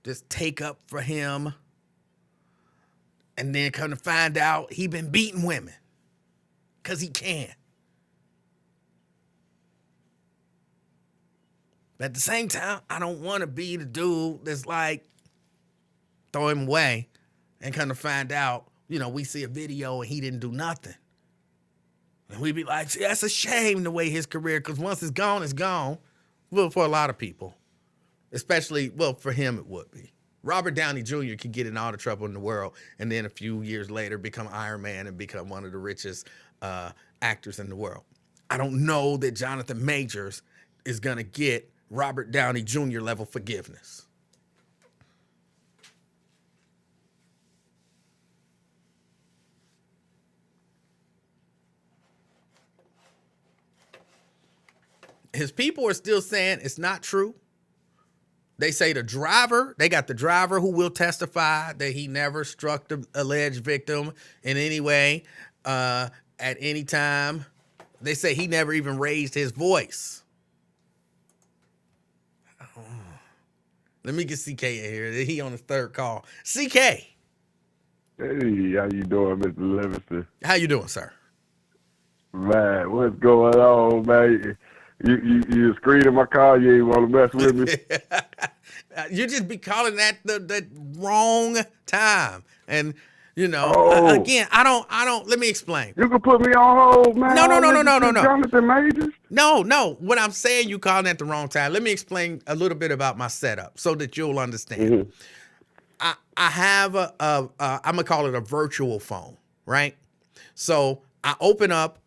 just take up for him and then come to find out he been beating women because he can. But at the same time, I don't want to be the dude that's like, throw him away and come to find out, we see a video and he didn't do nothing. And we'd be like, see, that's a shame the way his career, because once it's gone, it's gone. Well, for a lot of people, especially, for him, it would be. Robert Downey Jr. could get in all the trouble in the world and then a few years later become Iron Man and become one of the richest actors in the world. I don't know that Jonathan Majors is going to get Robert Downey Jr. level forgiveness. His people are still saying it's not true. They say they got the driver who will testify that he never struck the alleged victim in any way at any time. They say he never even raised his voice. Let me get CK in here. He on his third call. CK, Hey, how you doing, Mr. Livingston? how you doing, sir? Man, what's going on, man? You screening my car? You ain't want to mess with me? You just be calling that the wrong time. And you know, Oh. again, I don't. Let me explain. You can put me on hold, man. No. Jonathan Majors? No. What I'm saying, you calling at the wrong time. Let me explain a little bit about my setup so that you'll understand. Mm-hmm. I have I'm gonna call it a virtual phone, right? So I open up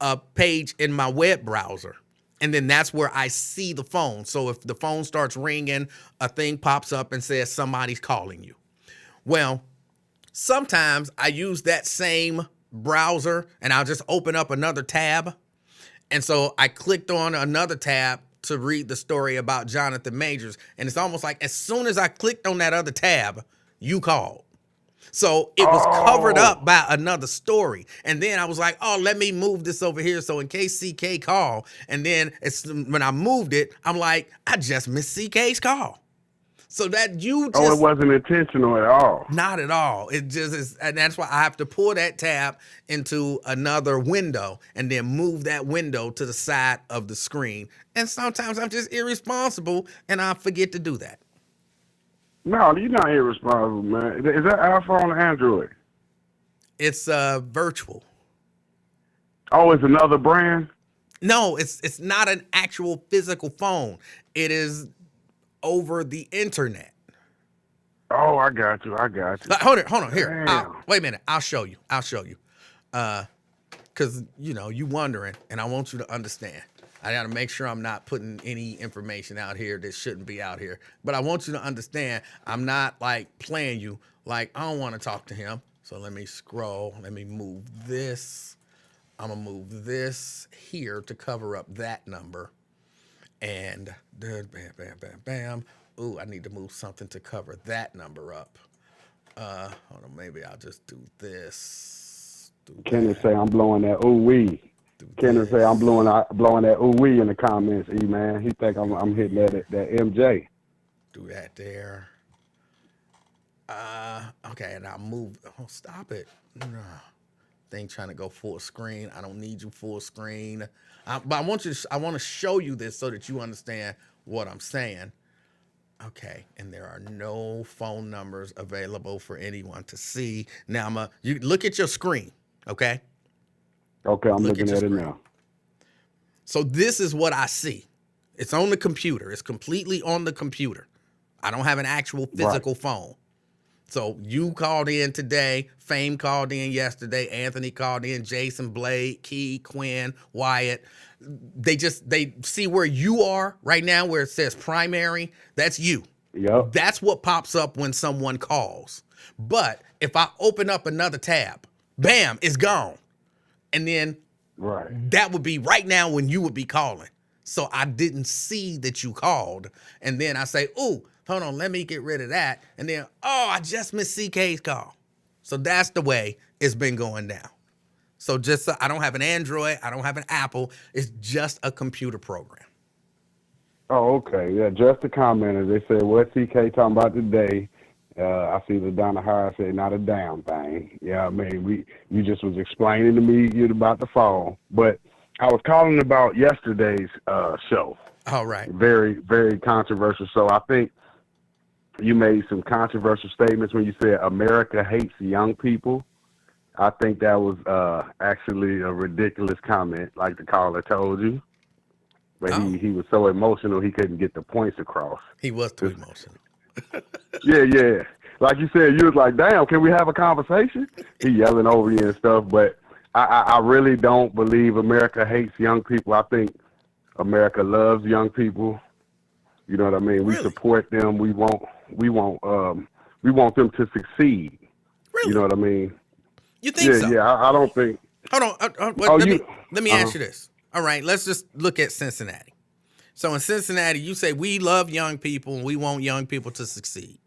a page in my web browser, and then that's where I see the phone. So if the phone starts ringing, a thing pops up and says somebody's calling you. Well, sometimes I use that same browser and I'll just open up another tab. And so I clicked on another tab to read the story about Jonathan Majors. And it's almost like as soon as I clicked on that other tab, you called. So it was covered up by another story. And then I was like, oh, let me move this over here. So in case CK called, and then when I moved it, I'm like, I just missed CK's call. So that you just... Oh, it wasn't intentional at all. Not at all. It just is, and that's why I have to pull that tab into another window and then move that window to the side of the screen. And sometimes I'm just irresponsible and I forget to do that. No, you're not irresponsible, man. Is that iPhone or Android? It's virtual. Oh, it's another brand? No, it's not an actual physical phone. It is over the internet. Oh, I got you. Hold on. Here. Damn. Wait a minute. I'll show you. Because, you wondering, and I want you to understand. I got to make sure I'm not putting any information out here that shouldn't be out here. But I want you to understand, I'm not like playing you. Like, I don't want to talk to him. So let me scroll. Let me move this. I'm going to move this here to cover up that number. And bam. Ooh, I need to move something to cover that number up. Hold on, maybe I'll just do this. Kenneth say I'm blowing that ooh-wee. Kenneth say I'm blowing that ooh-wee in the comments, man. He think I'm hitting that MJ. Do that there. Okay, and I'll move. Oh, stop it. No. Thing trying to go full screen. I don't need you full screen. But I want to show you this so that you understand what I'm saying. Okay, and there are no phone numbers available for anyone to see. Now you look at your screen, okay? Okay, I'm looking at it now. So this is what I see. It's on the computer. It's completely on the computer. I don't have an actual physical phone. So you called in today. Fame called in yesterday. Anthony called in. Jason, Blade, Key, Quinn, Wyatt. They see where you are right now, where it says primary. That's you. Yep. That's what pops up when someone calls. But if I open up another tab, bam, it's gone. And then that would be right now when you would be calling. So I didn't see that you called. And then I say, ooh, hold on, let me get rid of that. And then, oh, I just missed CK's call. So that's the way it's been going down. So I don't have an Android. I don't have an Apple. It's just a computer program. Oh, okay. Yeah, just a comment. They said, what CK talking about today? I see the Donna Hire say, not a damn thing. Yeah, I mean, you just was explaining to me you about the phone. But I was calling about yesterday's show. All right. Very, very controversial. So I think you made some controversial statements when you said America hates young people. I think that was actually a ridiculous comment, like the caller told you. But he was so emotional he couldn't get the points across. He was too emotional. Yeah. Like you said, you was like, damn, can we have a conversation? He yelling over you and stuff. But I really don't believe America hates young people. I think America loves young people. You know what I mean? We support them. We want them to succeed. Really? You know what I mean? You think so? Yeah, I don't think. Hold on. Let me ask you this. All right, let's just look at Cincinnati. So in Cincinnati, you say we love young people and we want young people to succeed.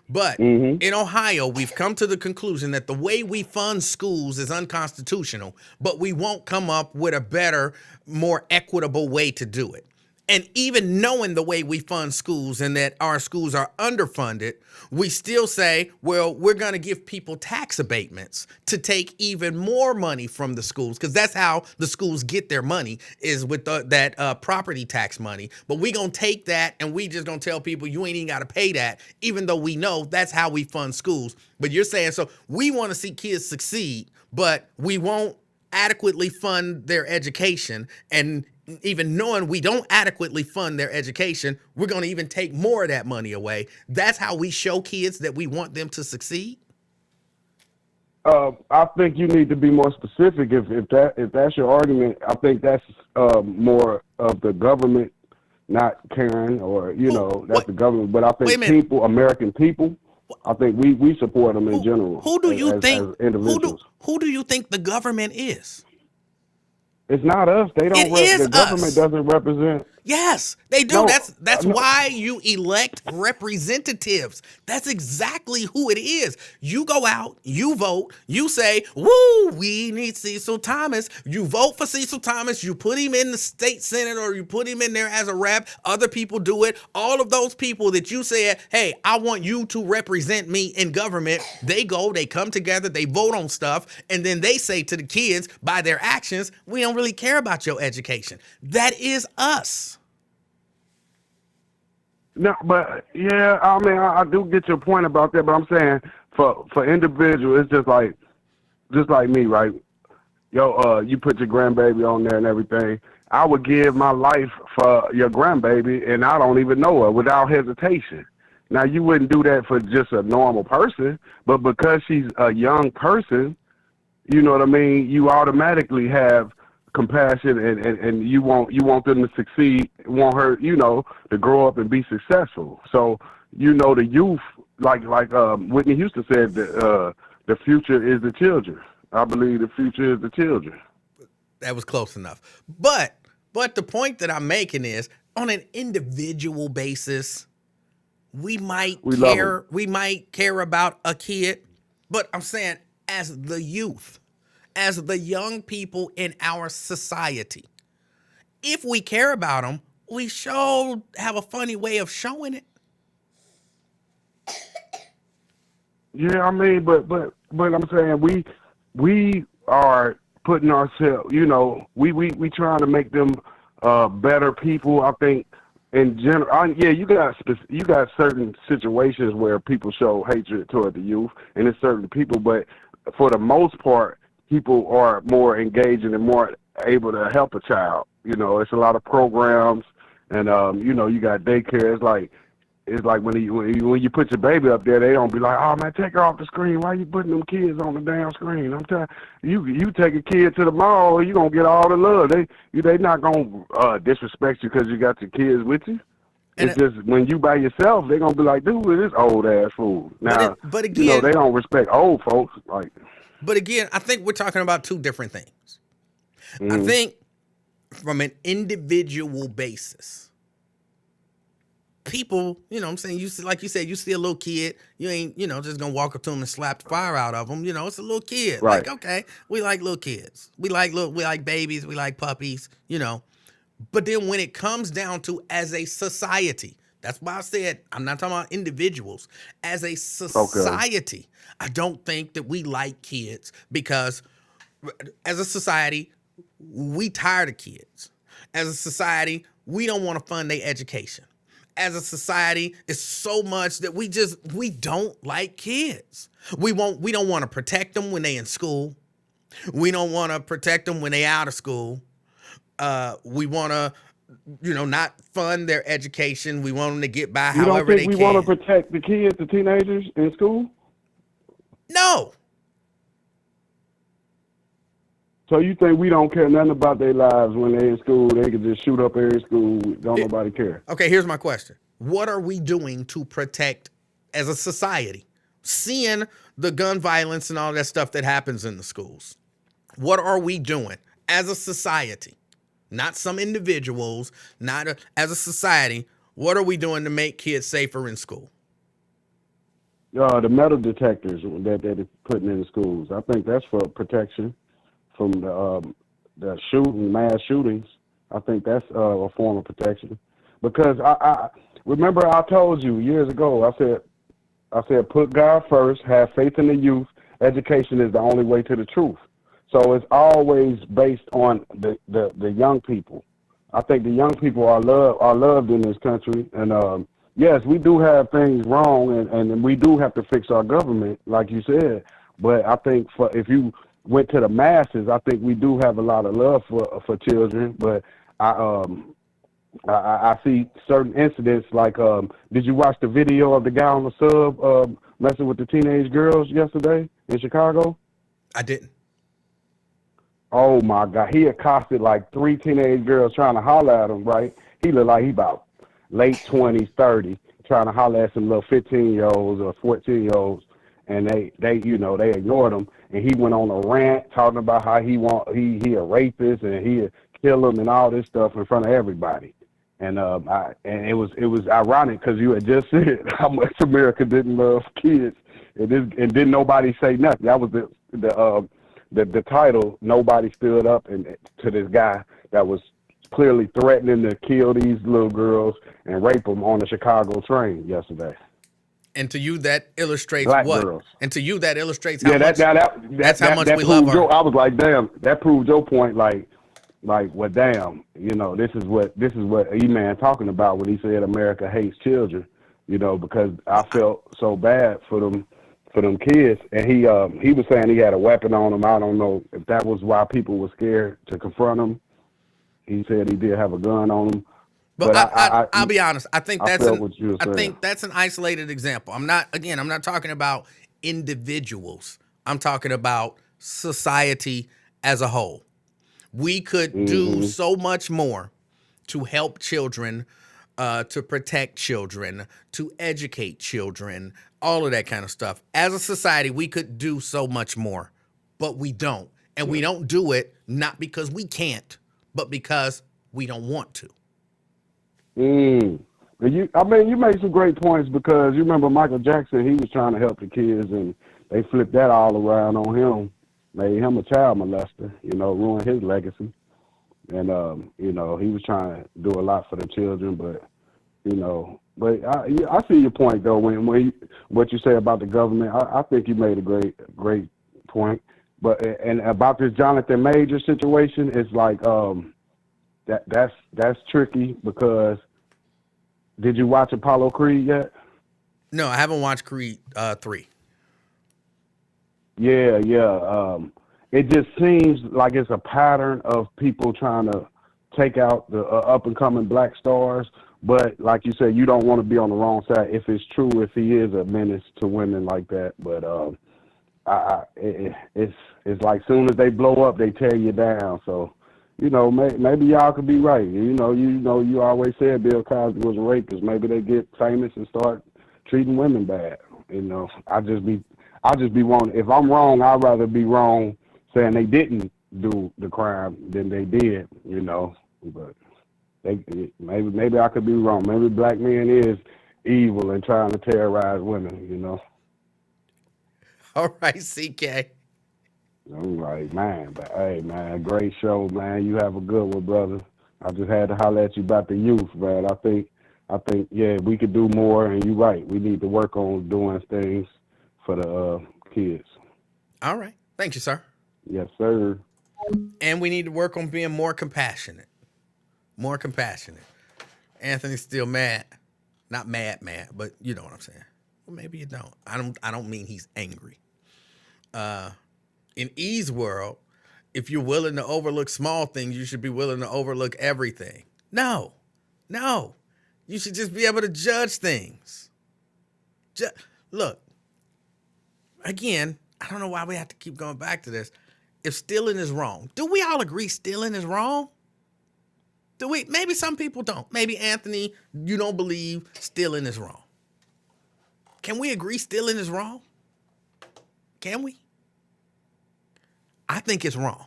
But in Ohio, we've come to the conclusion that the way we fund schools is unconstitutional, but we won't come up with a better, more equitable way to do it. And even knowing the way we fund schools and that our schools are underfunded, we still say, well, we're going to give people tax abatements to take even more money from the schools, because that's how the schools get their money, is with that property tax money. But we going to take that and we just going to tell people you ain't even got to pay that, even though we know that's how we fund schools. But you're saying, so we want to see kids succeed, but we won't adequately fund their education, and even knowing we don't adequately fund their education, we're going to even take more of that money away. That's how we show kids that we want them to succeed. I think you need to be more specific. If that's your argument, I think that's more of the government not caring, or that's the government. But I think people, American people, I think we support them in general. Who do you think? As individuals. Who do you think the government is? It's not us. They don't. The government doesn't represent. Yes, they do. No, that's why you elect representatives. That's exactly who it is. You go out, you vote, you say, woo, we need Cecil Thomas. You vote for Cecil Thomas, you put him in the state senate, or you put him in there as a rep. Other people do it. All of those people that you said, hey, I want you to represent me in government, they go, they come together, they vote on stuff, and then they say to the kids by their actions, we don't really care about your education. That is us. No, but yeah, I mean, I do get your point about that, but I'm saying for individual, it's just like me, right? You put your grandbaby on there and everything. I would give my life for your grandbaby, and I don't even know her, without hesitation. Now, you wouldn't do that for just a normal person, but because she's a young person, you know what I mean, you automatically have compassion, and you want them to succeed, want her, to grow up and be successful. So, the youth, like Whitney Houston said, the future is the children. I believe the future is the children. That was close enough. But the point that I'm making is, on an individual basis, we might care about a kid, but I'm saying as the youth, as the young people in our society, if we care about them, we sure have a funny way of showing it. Yeah, I mean, but I'm saying we are putting ourselves, we trying to make them better people. I think in general, you got certain situations where people show hatred toward the youth, and it's certain people, but for the most part, people are more engaging and more able to help a child. It's a lot of programs, and you got daycare. It's like when you put your baby up there, they don't be like, oh man, take her off the screen. Why you putting them kids on the damn screen? I'm telling you take a kid to the mall, you gonna get all the love. They not gonna disrespect you because you got your kids with you. And it's just when you by yourself, they gonna be like, dude, this old ass fool. Now, but again, they don't respect old folks like. But again, I think we're talking about two different things. Mm-hmm. I think from an individual basis, people, what I'm saying, you see, like you said, you see a little kid, you ain't, just gonna walk up to him and slap the fire out of him. It's a little kid. Right. Like, okay, we like little kids. We like babies. We like puppies, But then when it comes down to as a society, that's why I said I'm not talking about individuals. As a society, I don't think that we like kids, because as a society, we tired of kids. As a society, we don't want to fund their education. As a society, it's so much that we don't like kids. We don't want to protect them when they in school. We don't want to protect them when they out of school. We want to not fund their education. We want them to get by however they can. You don't think we want to protect the kids, the teenagers in school? No. So you think we don't care nothing about their lives when they're in school? They can just shoot up every school. Don't nobody care. Okay, here's my question. What are we doing to protect, as a society, seeing the gun violence and all that stuff that happens in the schools? What are we doing as a society? Not some individuals, as a society, what are we doing to make kids safer in school? The metal detectors that they're putting in the schools. I think that's for protection from the mass shootings. I think that's a form of protection. Because I remember I told you years ago. I said put God first, have faith in the youth. Education is the only way to the truth. So it's always based on the young people. I think the young people are loved in this country, and yes, we do have things wrong, and we do have to fix our government, like you said. But I think if you went to the masses, I think we do have a lot of love for children. But I I see certain incidents like did you watch the video of the guy on the sub messing with the teenage girls yesterday in Chicago? I didn't. Oh my God, he accosted like 3 teenage girls trying to holler at him, right? He looked like he about late 20s, 30, trying to holler at some little 15-year-olds or 14-year-olds, and they ignored him, and he went on a rant talking about how he a rapist and he'd kill them and all this stuff in front of everybody. And it was ironic because you had just said how much America didn't love kids, and didn't nobody say nothing. That was the title. Nobody stood up to this guy that was clearly threatening to kill these little girls and rape them on the Chicago train yesterday. And to you, that illustrates Black what? girls. And to you, that illustrates how Yeah, much. That's how much that we love proved our. I was like, damn, that proved your point. Like, well, damn, this is what E-Man talking about when he said America hates children. Because I felt so bad for them kids, and he was saying he had a weapon on him. I don't know if that was why people were scared to confront him. He said he did have a gun on him. But I'll be honest. I think that's an isolated example. I'm not talking about individuals. I'm talking about society as a whole. We could do so much more to help children, to protect children, to educate children, all of that kind of stuff. As a society, we could do so much more, but we don't. And we don't do it not because we can't, but because we don't want to. You made some great points because you remember Michael Jackson, he was trying to help the kids, and they flipped that all around on him, made him a child molester, ruined his legacy. And, he was trying to do a lot for the children, but I see your point, though, when what you say about the government. I think you made a great point. But, and about this Jonathan Major situation, it's like that's tricky because did you watch Apollo Creed yet? No, I haven't watched Creed 3. Yeah. It just seems like it's a pattern of people trying to take out the up-and-coming black stars. But like you said, you don't want to be on the wrong side if it's true, if he is a menace to women like that. But it's like soon as they blow up, they tear you down. So, maybe y'all could be right. You always said Bill Cosby was a rapist. Maybe they get famous and start treating women bad. I just be wanting. If I'm wrong, I'd rather be wrong saying they didn't do the crime than they did. But maybe I could be wrong. Maybe black men is evil and trying to terrorize women. All right, CK. I'm like, man, but hey, man, great show, man. You have a good one, brother. I just had to holler at you about the youth, man. I think, yeah, we could do more, and you're right. We need to work on doing things for the kids. All right. Thank you, sir. Yes, sir. And we need to work on being more compassionate. More compassionate. Anthony's still mad. Not mad, but you know what I'm saying. Well, maybe you don't. I don't mean he's angry. In E's world, if you're willing to overlook small things, you should be willing to overlook everything. No. You should just be able to judge things. Look, again, I don't know why we have to keep going back to this. If stealing is wrong, do we all agree stealing is wrong? Do we? Maybe some people don't. Maybe, Anthony, you don't believe stealing is wrong. Can we agree stealing is wrong? Can we? I think it's wrong.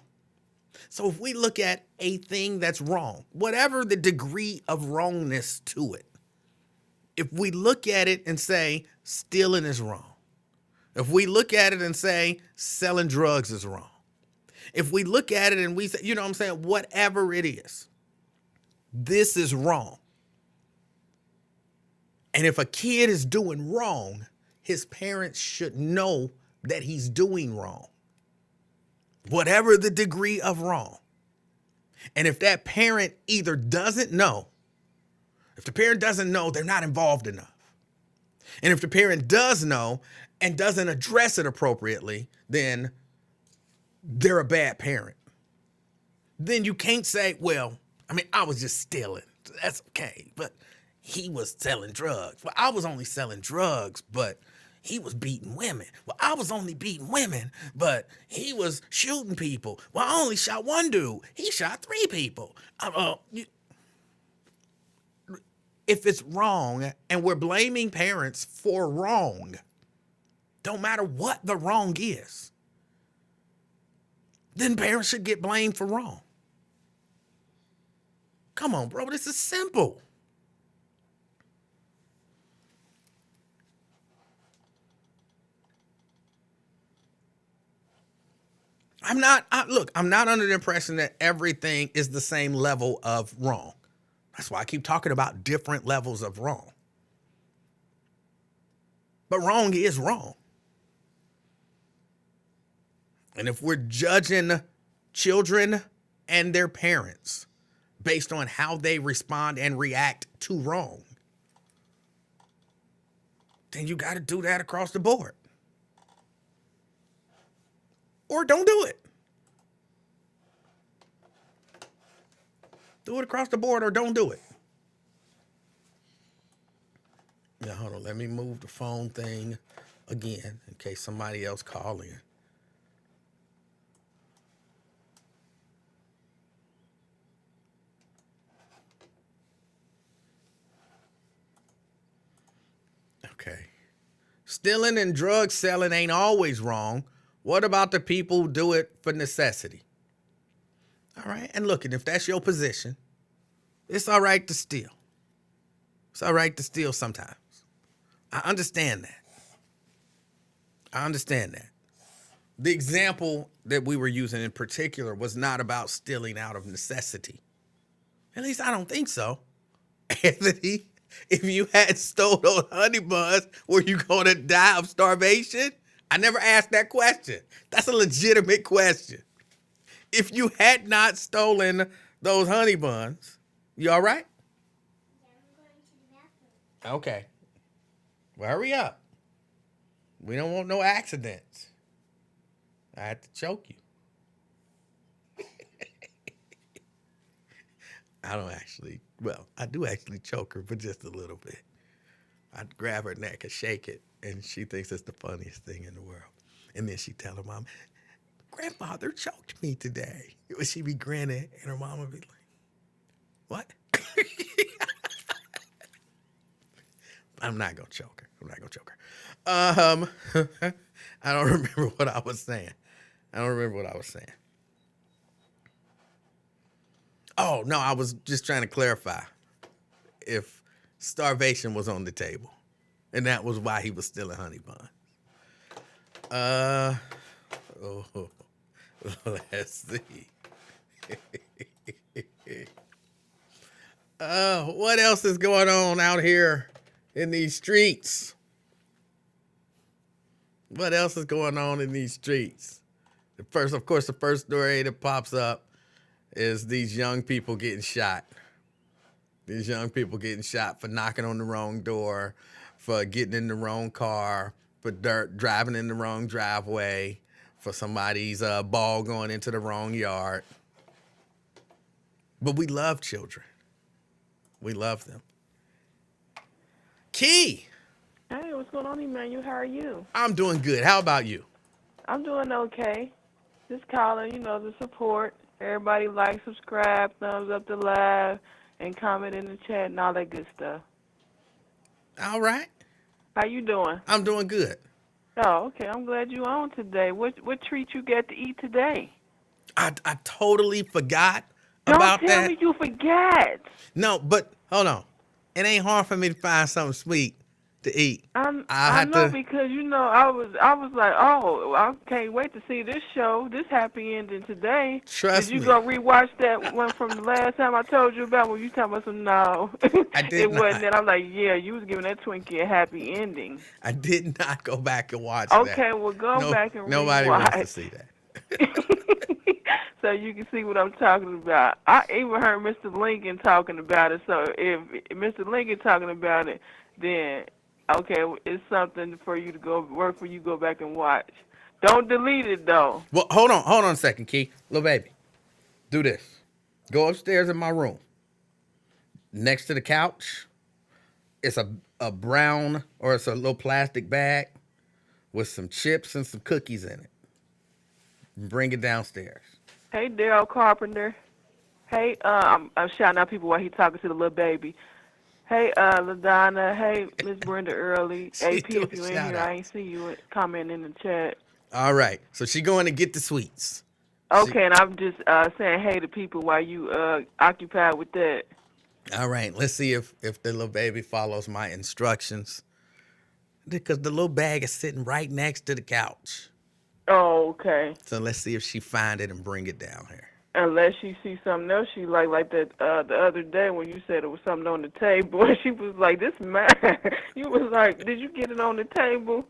So if we look at a thing that's wrong, whatever the degree of wrongness to it, if we look at it and say stealing is wrong, if we look at it and say selling drugs is wrong, if we look at it and we say, whatever it is, This is wrong. And if a kid is doing wrong, his parents should know that he's doing wrong, whatever the degree of wrong. And if that parent either doesn't know, if the parent doesn't know, they're not involved enough. And if the parent does know and doesn't address it appropriately, then they're a bad parent. Then you can't say, well, I mean, I was just stealing. That's okay. But he was selling drugs. Well, I was only selling drugs, but he was beating women. Well, I was only beating women, but he was shooting people. Well, I only shot one dude. He shot 3 people. If it's wrong and we're blaming parents for wrong, don't matter what the wrong is, then parents should get blamed for wrong. Come on, bro, this is simple. I'm not under the impression that everything is the same level of wrong. That's why I keep talking about different levels of wrong. But wrong is wrong. And if we're judging children and their parents based on how they respond and react to wrong, then you got to do that across the board. Or don't do it. Do it across the board or don't do it. Now, hold on. Let me move the phone thing again in case somebody else call in. Okay. Stealing and drug selling ain't always wrong. What about the people who do it for necessity? All right. And look, if that's your position, it's all right to steal. It's all right to steal sometimes. I understand that. The example that we were using in particular was not about stealing out of necessity. At least I don't think so. Anthony, if you had stole those honey buns, were you going to die of starvation? I never asked that question. That's a legitimate question. If you had not stolen those honey buns, you all right? Yeah, I'm going to the bathroom. Okay. Well, hurry up. We don't want no accidents. I had to choke you. I do actually choke her, but just a little bit. I'd grab her neck and shake it, and she thinks it's the funniest thing in the world. And then she'd tell her mom, Grandfather choked me today. She'd be grinning, and her mom would be like, what? I'm not going to choke her. I don't remember what I was saying. Oh, no, I was just trying to clarify if starvation was on the table. And that was why he was stealing honey buns. Let's see. What else is going on out here in these streets? The first story that pops up is these young people getting shot. For knocking on the wrong door, for getting in the wrong car, for driving in the wrong driveway, for somebody's ball going into the wrong yard. But we love children. We love them. Key. Hey, what's going on, Emanuel? How are you? I'm doing good. How about you? I'm doing okay. Just calling, to support. Everybody like, subscribe, thumbs up the live, and comment in the chat and all that good stuff. All right. How you doing? I'm doing good. Oh, okay. I'm glad you on today. What treat you get to eat today? I totally forgot about that. Don't tell me you forgot. No, but hold on. It ain't hard for me to find something sweet to eat. I I had know to. because I was like, oh, I can't wait to see this show, this happy ending today. Did Trust you me, go rewatch that one from the last time I told you about? When you talking about some no, I did it wasn't not. that. I'm like, yeah, you was giving that Twinkie a happy ending. I did not go back and watch that. Okay, well go No, back and nobody wants to rewatch. see that. So you can see what I'm talking about. I even heard Mr. Lincoln talking about it. So if Mr. Lincoln talking about it, then okay, it's something for you to go work for you. Go back and watch. Don't delete it though. Well, hold on a second, Key, little baby. Do this. Go upstairs in my room. Next to the couch, it's a brown or it's a little plastic bag with some chips and some cookies in it. Bring it downstairs. Hey, Daryl Carpenter. Hey, I'm shouting out people while he talking to the little baby. Hey, LaDonna. Hey, Miss Brenda Early. She AP, doing if you in shout here, I ain't outs. see you comment in the chat. All right. So she going to get the sweets. Okay, and I'm just saying hey to people while you occupied with that. All right. Let's see if the little baby follows my instructions. Because the little bag is sitting right next to the couch. Oh, okay. So let's see if she find it and bring it down here. Unless she sees something else she like that the other day when you said it was something on the table, and she was like, "This man," you was like, "Did you get it on the table?"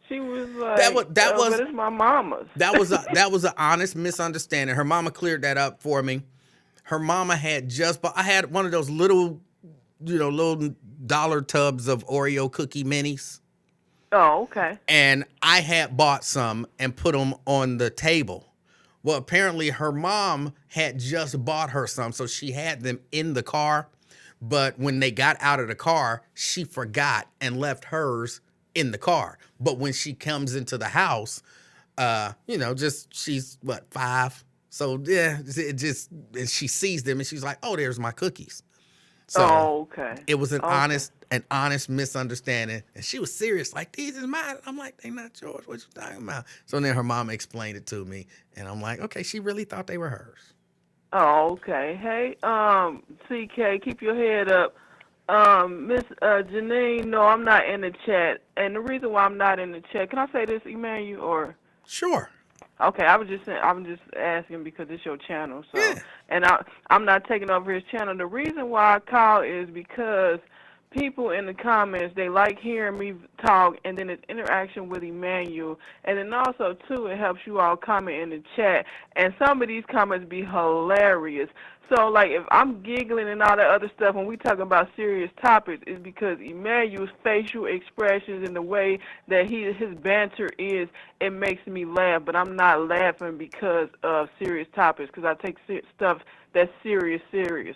She was like, but it's my mama's." That was an honest misunderstanding. Her mama cleared that up for me. Her mama had just bought. I had one of those little dollar tubs of Oreo cookie minis. Oh, okay. And I had bought some and put them on the table. Well, apparently her mom had just bought her some, so she had them in the car. But when they got out of the car, she forgot and left hers in the car. But when she comes into the house, she's what, 5? So yeah, and she sees them and she's like, "Oh, there's my cookies." So okay. it was an Okay. honest misunderstanding. And she was serious, like, "These is mine." I'm like, "They not yours. What you talking about?" So then her mama explained it to me, and I'm like, okay, she really thought they were hers. Oh, okay. Hey, CK, keep your head up. Miss Janine, no, I'm not in the chat. And the reason why I'm not in the chat, can I say this, Emanuel, or? Sure. Okay, I'm just asking because it's your channel, so Yeah. and I'm not taking over his channel. The reason why I call is because people in the comments, they like hearing me talk, and then it's interaction with Emmanuel, and then also too it helps you all comment in the chat, and some of these comments be hilarious. So like if I'm giggling and all that other stuff when we talk about serious topics, it's because Emmanuel's facial expressions and the way that his banter is, it makes me laugh. But I'm not laughing because of serious topics, because I take stuff that's serious.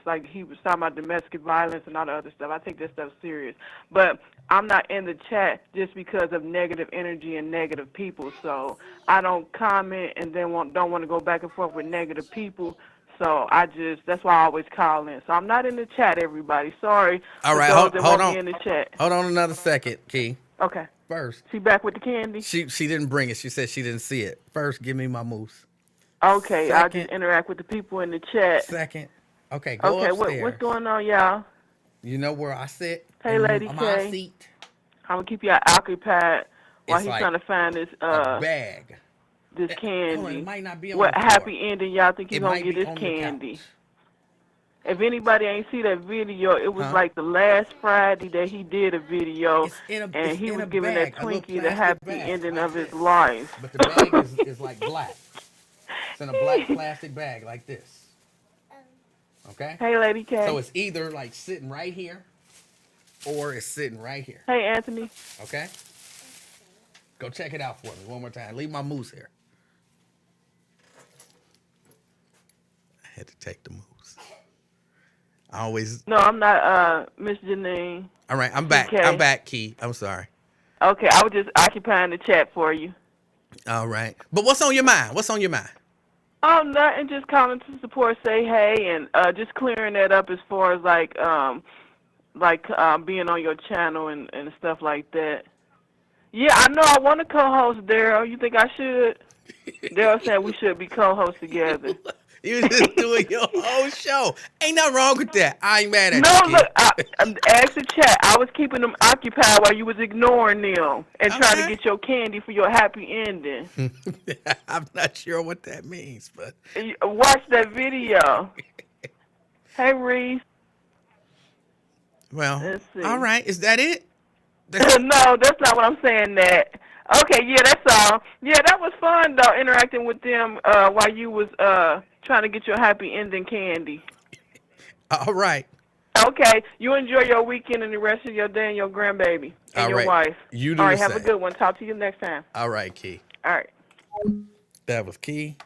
Like he was talking about domestic violence and all the other stuff. I take that stuff serious. But I'm not in the chat just because of negative energy and negative people. So I don't comment and then don't want to go back and forth with negative people. So that's why I always call in. So I'm not in the chat, everybody. Sorry. All right, for those that hold won't on. be in the chat. Hold on another second, Key. Okay. First, She back with the candy? she didn't bring it. She said she didn't see it. First, give me my mousse. Okay, I'll Second. just interact with the people in the chat. Second, okay, go Okay, upstairs. what's going on, y'all? You know where I sit? Hey, in Lady my K. seat. I'm going to keep y'all occupied while It's he's like trying to find this a bag. this Hold on, candy. it might not be on What the floor. happy ending y'all think he's It going might to get be this on the candy? couch. If anybody ain't see that video, it was Huh? like the last Friday that he did a video, It's in a and he in was a giving bag, that a little Twinkie the plastic happy bag, ending like of his this. life. But the bag is like black. It's in a black plastic bag like this. Okay? Hey, Lady K. So it's either like sitting right here or it's sitting right here. Hey, Anthony. Okay? Go check it out for me one more time. Leave my mousse here. I had to take the mousse. I always. No, I'm not, Miss Janine. All right, I'm back. Okay. I'm back, Key. I'm sorry. Okay, I was just occupying the chat for you. All right. But what's on your mind? What's on your mind? Oh, nothing. Just calling to support, say hey, and just clearing that up as far as being on your channel and stuff like that. Yeah, I know. I want to co-host, Daryl. You think I should? Daryl said we should be co-hosts together. You just doing your whole show. Ain't nothing wrong with that. I ain't mad at No, you, look, ask the chat. I was keeping them occupied while you was ignoring them and trying to Okay. get your candy for your happy ending. I'm not sure what that means, but Watch that video. Hey, Reese. well, Let's all see. right. Is that it? No, that's not what I'm saying. That. Okay, yeah, that's all. Yeah, that was fun though, interacting with them while you was trying to get your happy ending candy. All right. Okay, you enjoy your weekend and the rest of your day and your grandbaby and All your right. wife. You All do the right, have a same. good one. Talk to you next time. All right, Key. All right. That was Key.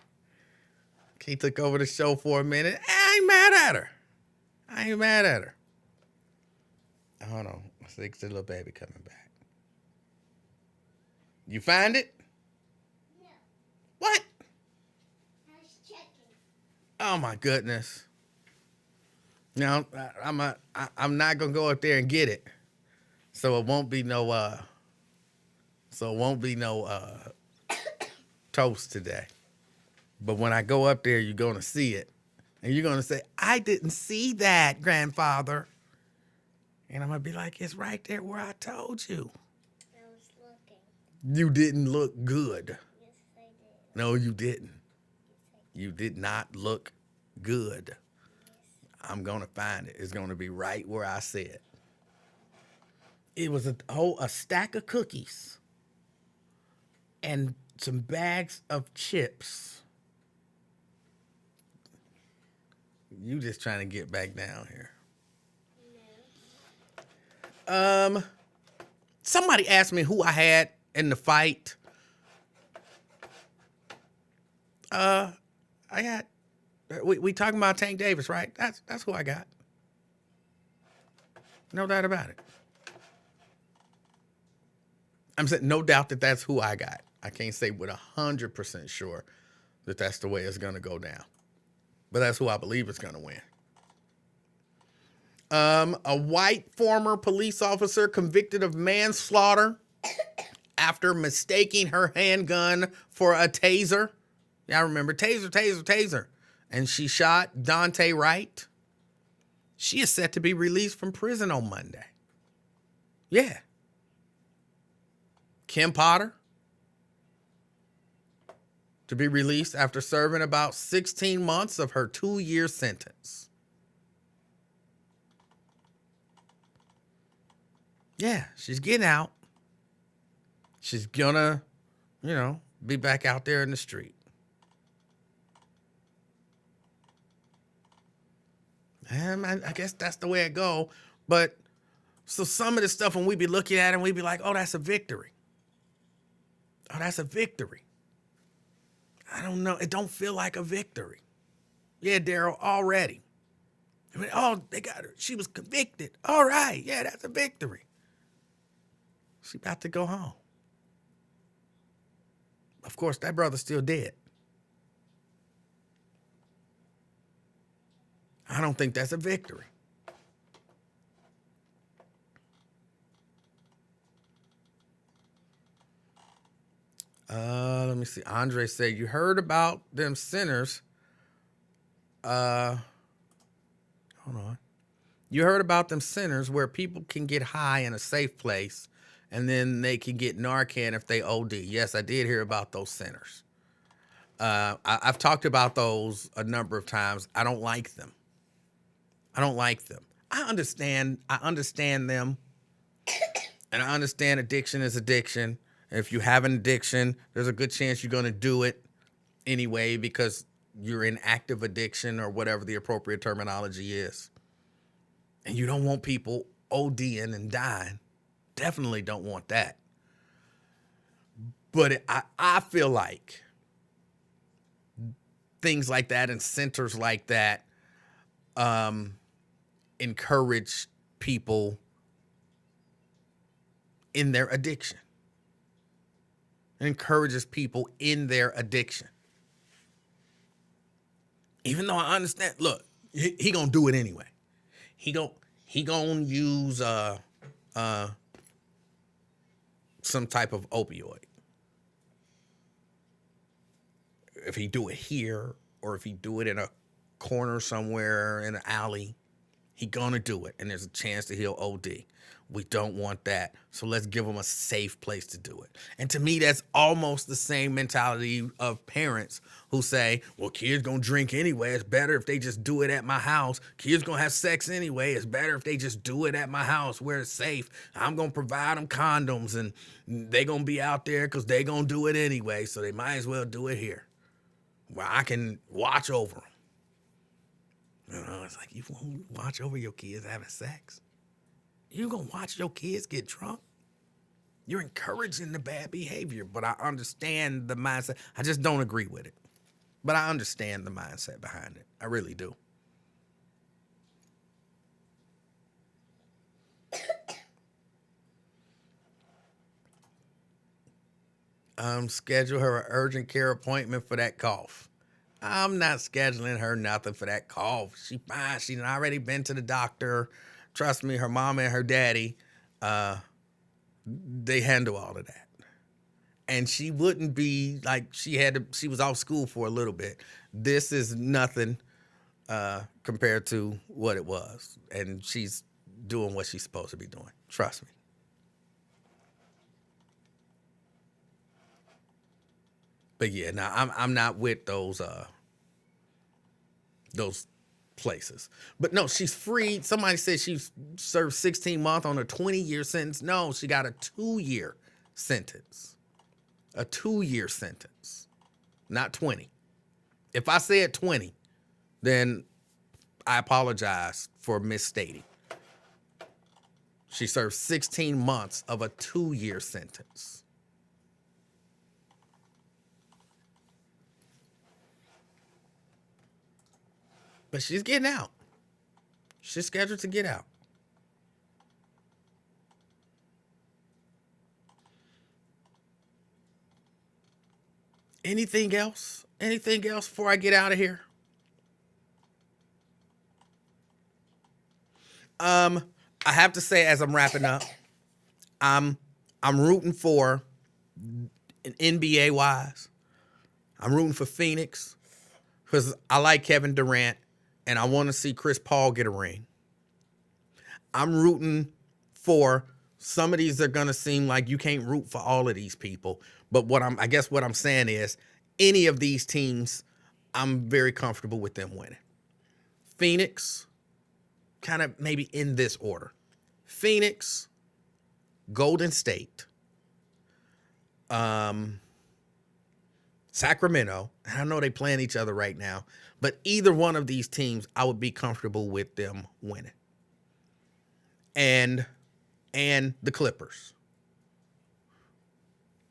Key took over the show for a minute. I ain't mad at her. I ain't mad at her. Hold on. I think the little baby coming back. You find it? No, What? I was checking. Oh my goodness. No, I'm not gonna go up there and get it. So it won't be no toast today. But when I go up there, you're gonna see it. And you're gonna say, I didn't see that, grandfather. And I'm gonna be like, it's right there where I told you. I was looking. You didn't look good. Yes, I did. No, you didn't. You did not look good. I'm gonna find it. It's gonna be right where I said. It was a stack of cookies and some bags of chips. You just trying to get back down here. Somebody asked me who I had in the fight. I got. We talking about Tank Davis, right? That's who I got. No doubt about it. I'm saying no doubt that that's who I got. I can't say with 100% sure that that's the way it's gonna go down, but that's who I believe is gonna win. A white former police officer convicted of manslaughter after mistaking her handgun for a taser. Yeah, I remember taser. And she shot Dante Wright. She is set to be released from prison on Monday. Yeah. Kim Potter to be released after serving about 16 months of her 2-year sentence. Yeah, she's getting out. She's gonna, be back out there in the street. And I guess that's the way it go. But so some of the stuff when we be looking at it and we be like, oh, that's a victory. Oh, that's a victory. I don't know. It don't feel like a victory. Yeah, Daryl, already. I mean, oh, they got her. She was convicted. All right. Yeah, that's a victory. She about to go home. Of course, that brother's still dead. I don't think that's a victory. Let me see. Andre said, you heard about them centers. Hold on. You heard about them centers where people can get high in a safe place and then they can get Narcan if they OD. Yes, I did hear about those centers. I've talked about those a number of times. I don't like them. I understand them, and I understand addiction is addiction. If you have an addiction, there's a good chance you're going to do it anyway because you're in active addiction or whatever the appropriate terminology is. And you don't want people ODing and dying. Definitely don't want that. But I feel like things like that and centers like that encourage people in their addiction. It encourages people in their addiction. Even though I understand, look, he gonna do it anyway. He gonna use some type of opioid. If he do it here or if he do it in a corner somewhere in an alley, he gonna do it, and there's a chance that he'll OD. We don't want that, so let's give him a safe place to do it. And to me, that's almost the same mentality of parents who say, well, kids gonna drink anyway. It's better if they just do it at my house. Kids gonna have sex anyway. It's better if they just do it at my house where it's safe. I'm gonna provide them condoms, and they gonna be out there because they gonna do it anyway, so they might as well do it here where I can watch over them. You know, it's like, you won't watch over your kids having sex? You gonna watch your kids get drunk? You're encouraging the bad behavior, but I understand the mindset. I just don't agree with it, but I understand the mindset behind it. I really do. Schedule her an urgent care appointment for that cough. I'm not scheduling her nothing for that cough. She fine. She's already been to the doctor. Trust me, her mama and her daddy, they handle all of that. And she wouldn't be like she was off school for a little bit. This is nothing compared to what it was. And she's doing what she's supposed to be doing. Trust me. But yeah, now I'm not with those places. But no, she's free. Somebody said she served 16 months on a 20-year sentence. No, she got a 2-year sentence. A 2-year sentence, not 20. If I said 20, then I apologize for misstating. She served 16 months of a 2-year sentence. But she's getting out. She's scheduled to get out. Anything else? Anything else before I get out of here? I have to say, as I'm wrapping up, I'm rooting for an NBA wise. I'm rooting for Phoenix because I like Kevin Durant. And I want to see Chris Paul get a ring. I'm rooting for some of these. They're going to seem like you can't root for all of these people. But I guess what I'm saying is any of these teams, I'm very comfortable with them winning. Phoenix, kind of maybe in this order. Phoenix, Golden State, Sacramento. I know they playing each other right now. But either one of these teams, I would be comfortable with them winning. And the Clippers.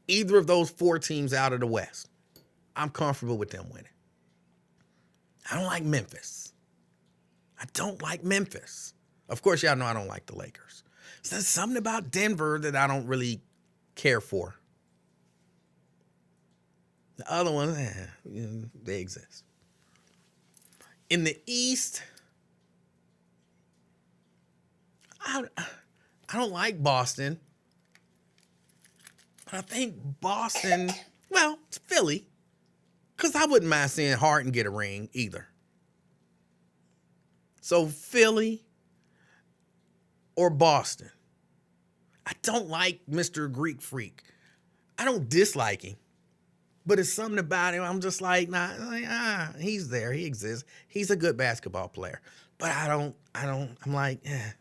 Either of those 4 teams out of the West, I'm comfortable with them winning. I don't like Memphis. I don't like Memphis. Of course, y'all know I don't like the Lakers. So there's something about Denver that I don't really care for. The other ones, they exist. In the East, I don't like Boston. But I think Boston, well, it's Philly. Because I wouldn't mind seeing Harden get a ring either. So Philly or Boston. I don't like Mr. Greek Freak. I don't dislike him. But it's something about him. I'm just like, he's there. He exists. He's a good basketball player. But I'm like, eh.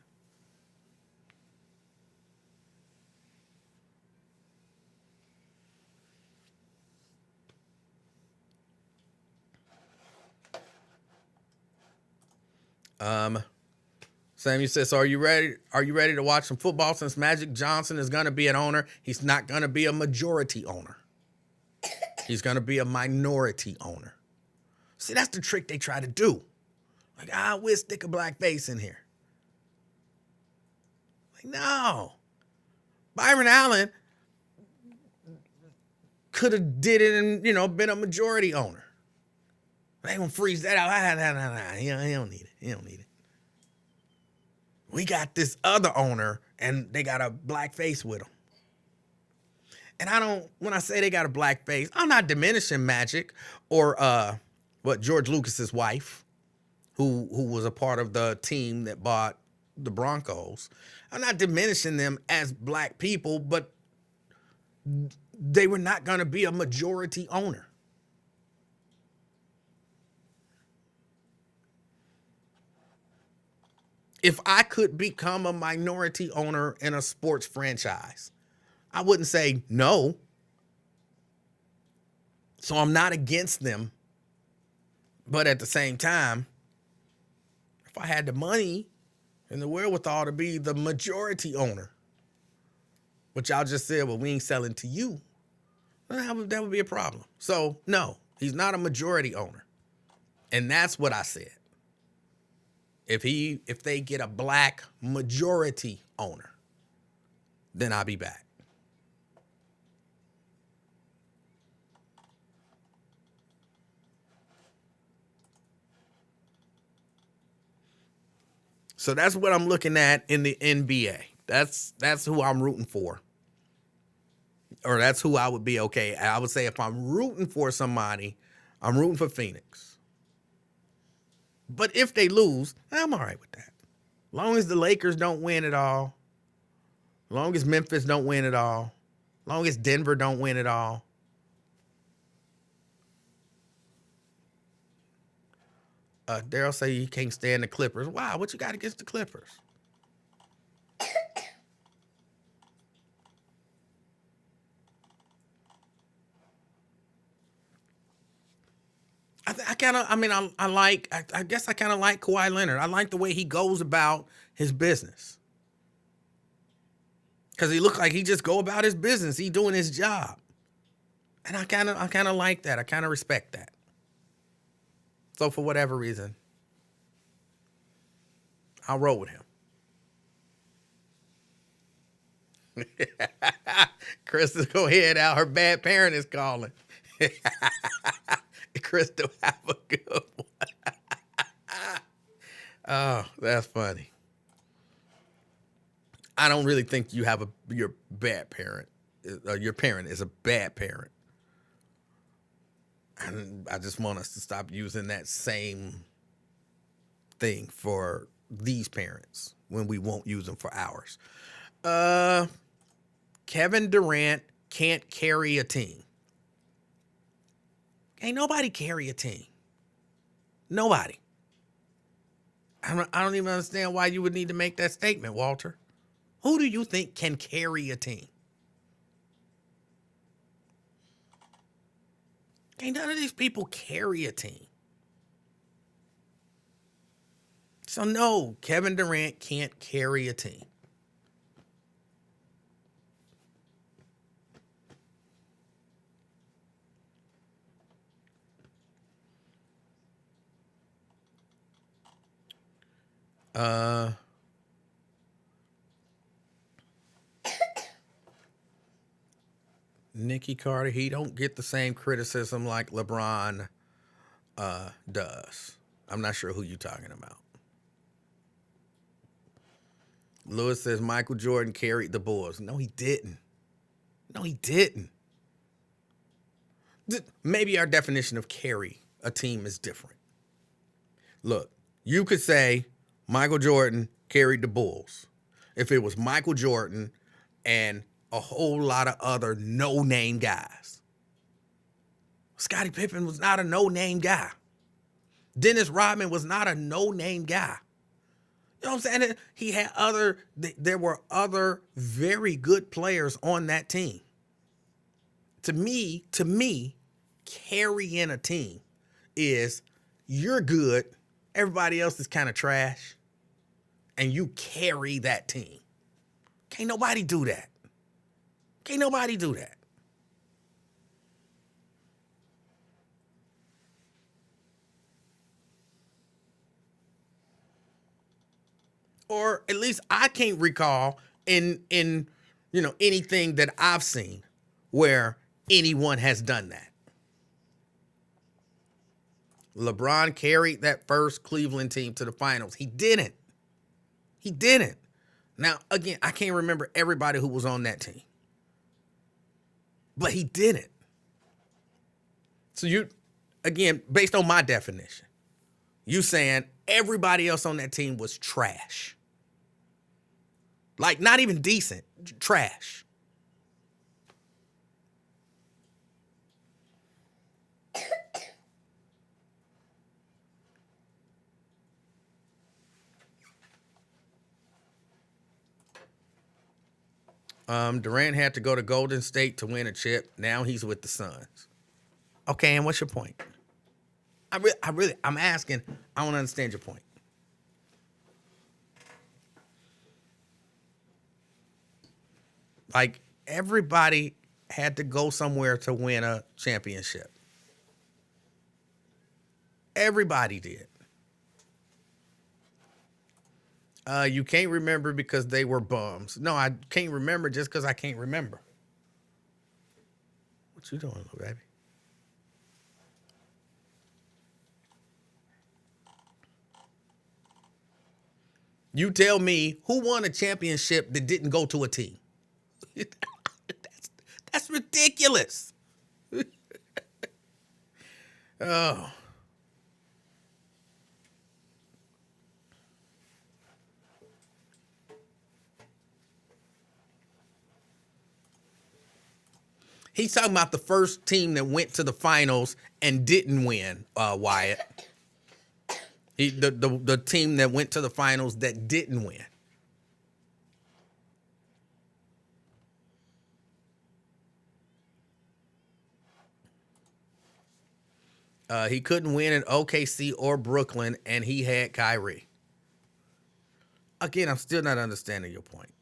Samuel says, so are you ready? Are you ready to watch some football since Magic Johnson is going to be an owner? He's not going to be a majority owner. He's going to be a minority owner. See, that's the trick they try to do. Like, we'll stick a black face in here. Like, no. Byron Allen could have did it and, been a majority owner. They going to freeze that out. Nah. He don't need it. He don't need it. We got this other owner, and they got a black face with him. And when I say they got a black face, I'm not diminishing Magic or but George Lucas's wife, who was a part of the team that bought the Broncos. I'm not diminishing them as black people, but they were not going to be a majority owner. If I could become a minority owner in a sports franchise, I wouldn't say no. So I'm not against them. But at the same time, if I had the money and the wherewithal to be the majority owner, which y'all just said, well, we ain't selling to you, that would be a problem. So no, he's not a majority owner. And that's what I said. If they get a black majority owner, then I'll be back. So that's what I'm looking at in the NBA. That's who I'm rooting for. Or that's who I would be okay. I would say if I'm rooting for somebody, I'm rooting for Phoenix. But if they lose, I'm all right with that. As long as the Lakers don't win it all, as long as Memphis don't win it all, as long as Denver don't win it all. Daryl say he can't stand the Clippers. Wow, what you got against the Clippers? I guess I kind of like Kawhi Leonard. I like the way he goes about his business. Because he look like he just go about his business. He doing his job. And I kind of like that. I kind of respect that. So for whatever reason, I'll roll with him. Crystal, go ahead out. Her bad parent is calling. Crystal, have a good one. Oh, that's funny. I don't really think you have your bad parent. Your parent is a bad parent. And I just want us to stop using that same thing for these parents when we won't use them for ours. Kevin Durant can't carry a team. Ain't nobody carry a team. Nobody. I don't even understand why you would need to make that statement, Walter. Who do you think can carry a team? Ain't none of these people carry a team. So no, Kevin Durant can't carry a team. Nikki Carter, he don't get the same criticism like LeBron does. I'm not sure who you're talking about. Lewis says Michael Jordan carried the Bulls. No, he didn't. No, he didn't. Maybe our definition of carry a team is different. Look, you could say Michael Jordan carried the Bulls if it was Michael Jordan and a whole lot of other no-name guys. Scottie Pippen was not a no-name guy. Dennis Rodman was not a no-name guy. You know what I'm saying? He had there were other very good players on that team. To me, carrying a team is you're good, everybody else is kind of trash, and you carry that team. Can't nobody do that. Can't nobody do that. Or at least I can't recall in anything that I've seen where anyone has done that. LeBron carried that first Cleveland team to the finals. He didn't. He didn't. Now, again, I can't remember everybody who was on that team. But he didn't. So Again, based on my definition, you saying everybody else on that team was trash. Like, not even decent, trash. Durant had to go to Golden State to win a chip. Now he's with the Suns. Okay, and what's your point? I'm asking. I don't understand your point. Like, everybody had to go somewhere to win a championship. Everybody did. You can't remember because they were bums. No, I can't remember just because I can't remember. What you doing, little baby? You tell me who won a championship that didn't go to a team. That's ridiculous. Oh. He's talking about the first team that went to the finals and didn't win, Wyatt. The team that went to the finals that didn't win. He couldn't win in OKC or Brooklyn, and he had Kyrie. Again, I'm still not understanding your point.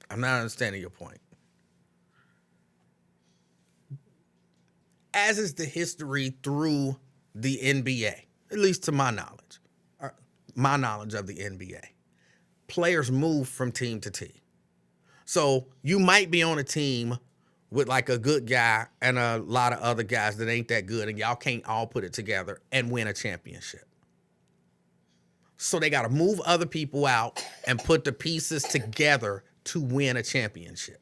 I'm not understanding your point. As is the history through the NBA, at least to my knowledge, or my knowledge of the NBA, players move from team to team. So you might be on a team with like a good guy and a lot of other guys that ain't that good, and y'all can't all put it together and win a championship. So they got to move other people out and put the pieces together to win a championship.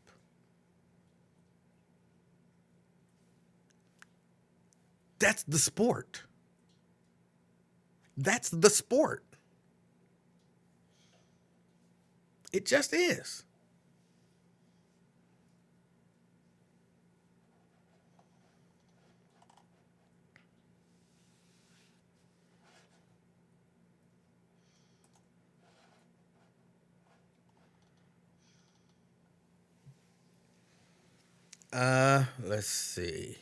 That's the sport. That's the sport. It just is. Let's see.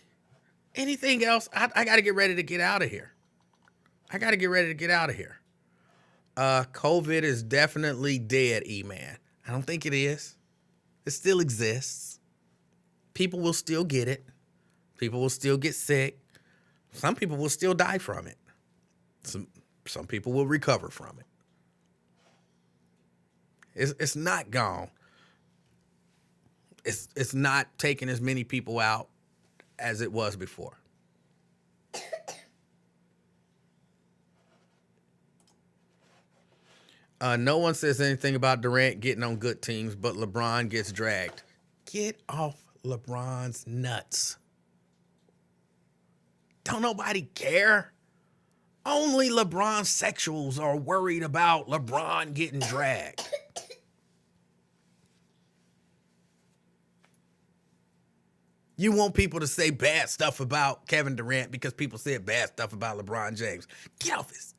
Anything else? I got to get ready to get out of here. COVID is definitely dead, E-Man. I don't think it is. It still exists. People will still get it. People will still get sick. Some people will still die from it. Some people will recover from it. It's not gone. It's not taking as many people out as it was before. No one says anything about Durant getting on good teams, but LeBron gets dragged. Get off LeBron's nuts. Don't nobody care. Only LeBron sexuals are worried about LeBron getting dragged. You want people to say bad stuff about Kevin Durant because people said bad stuff about LeBron James. Get off his.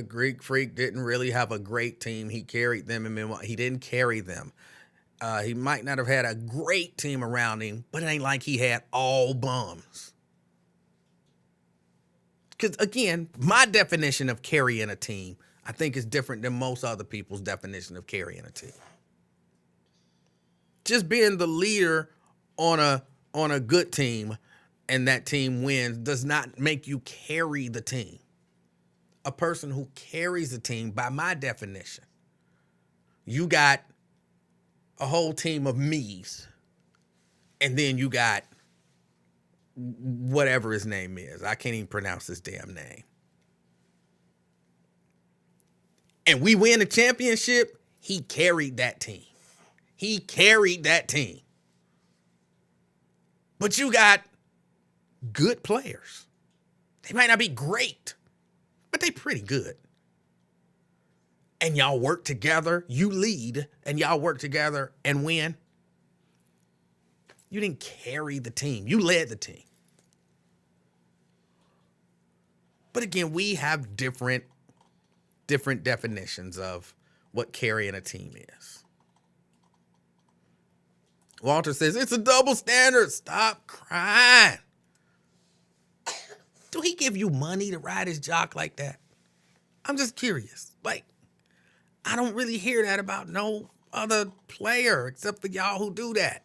Greek Freak didn't really have a great team. He carried them in Milwaukee. He didn't carry them. He might not have had a great team around him, but it ain't like he had all bums. Because, again, my definition of carrying a team, I think, is different than most other people's definition of carrying a team. Just being the leader on a good team and that team wins does not make you carry the team. A person who carries a team, by my definition, you got a whole team of me's, and then you got whatever his name is. I can't even pronounce his damn name. And we win the championship, he carried that team. He carried that team. But you got good players. They might not be great, but they pretty good. And y'all work together, you lead, and y'all work together and win. You didn't carry the team. You led the team. But again, we have different definitions of what carrying a team is. Walter says, it's a double standard. Stop crying. Do he give you money to ride his jock like that? I'm just curious. Like, I don't really hear that about no other player except for y'all who do that.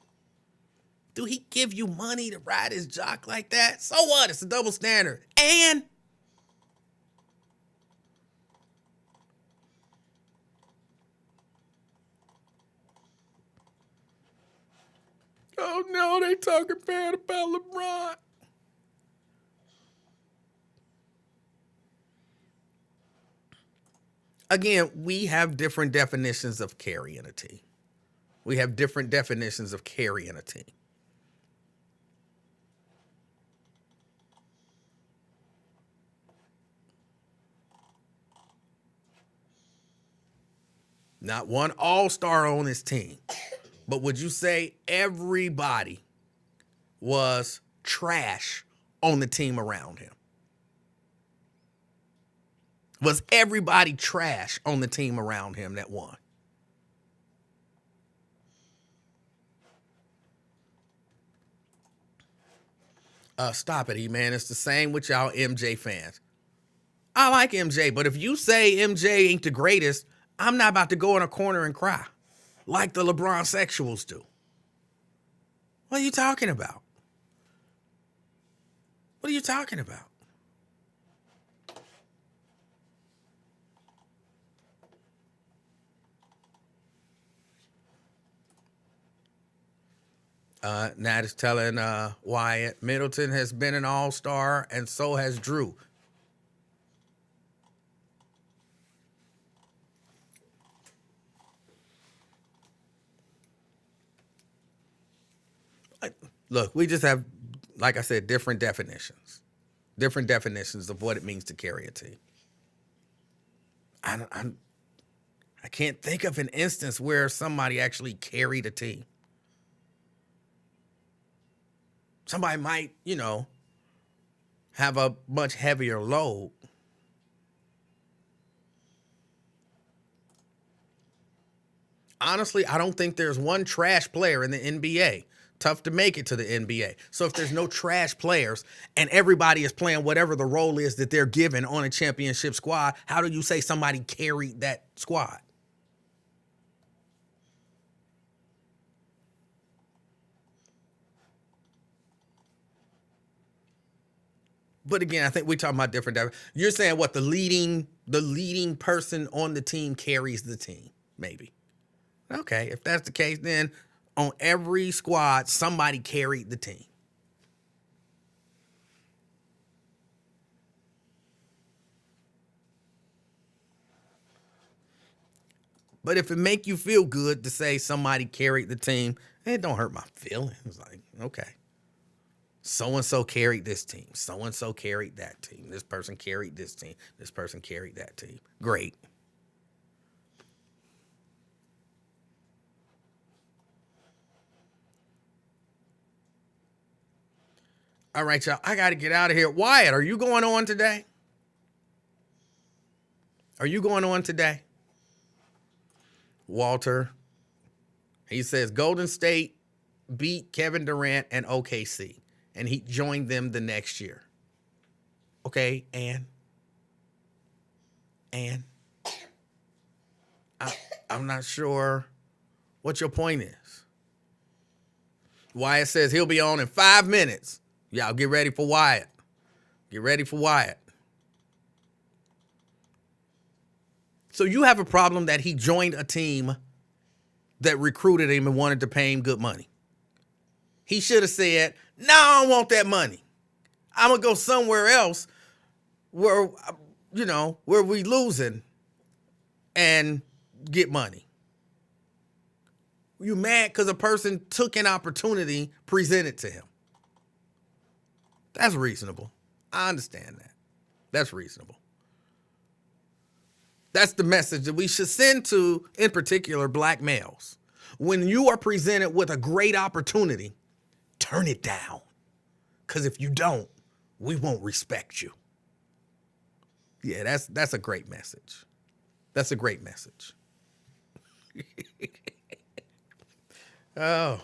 Do he give you money to ride his jock like that? So what? It's a double standard. And oh no, they talking bad about LeBron. Again, we have different definitions of carrying a team. We have different definitions of carrying a team. Not one all-star on his team. But would you say everybody was trash on the team around him? Was everybody trash on the team around him that won? Stop it, E-Man. It's the same with y'all MJ fans. I like MJ, but if you say MJ ain't the greatest, I'm not about to go in a corner and cry like the LeBron sexuals do. What are you talking about? What are you talking about? Nat is telling Wyatt, Middleton has been an all-star, and so has Drew. Look, we just have, like I said, different definitions of what it means to carry a team. I can't think of an instance where somebody actually carried a team. Somebody might, have a much heavier load. Honestly, I don't think there's one trash player in the NBA. Tough to make it to the NBA. So if there's no trash players and everybody is playing whatever the role is that they're given on a championship squad, how do you say somebody carried that squad? But again, I think we're talking about different. You're saying what the leading person on the team carries the team, maybe. Okay, if that's the case, then on every squad, somebody carried the team. But if it make you feel good to say somebody carried the team, it don't hurt my feelings. Like, okay. So-and-so carried this team. So-and-so carried that team. This person carried this team. This person carried that team. Great. All right, y'all. I got to get out of here. Wyatt, are you going on today? Are you going on today? Walter, he says Golden State beat Kevin Durant and OKC, and he joined them the next year. Okay, and I'm not sure what your point is. Wyatt says he'll be on in 5 minutes. Y'all get ready for Wyatt. Get ready for Wyatt. So you have a problem that he joined a team that recruited him and wanted to pay him good money. He should have said, no, I don't want that money. I'm going to go somewhere else where, where we losing and get money. You mad because a person took an opportunity presented to him. That's reasonable. I understand that. That's reasonable. That's the message that we should send to, in particular, black males. When you are presented with a great opportunity, turn it down. Because if you don't, we won't respect you. Yeah, that's a great message. That's a great message. Oh,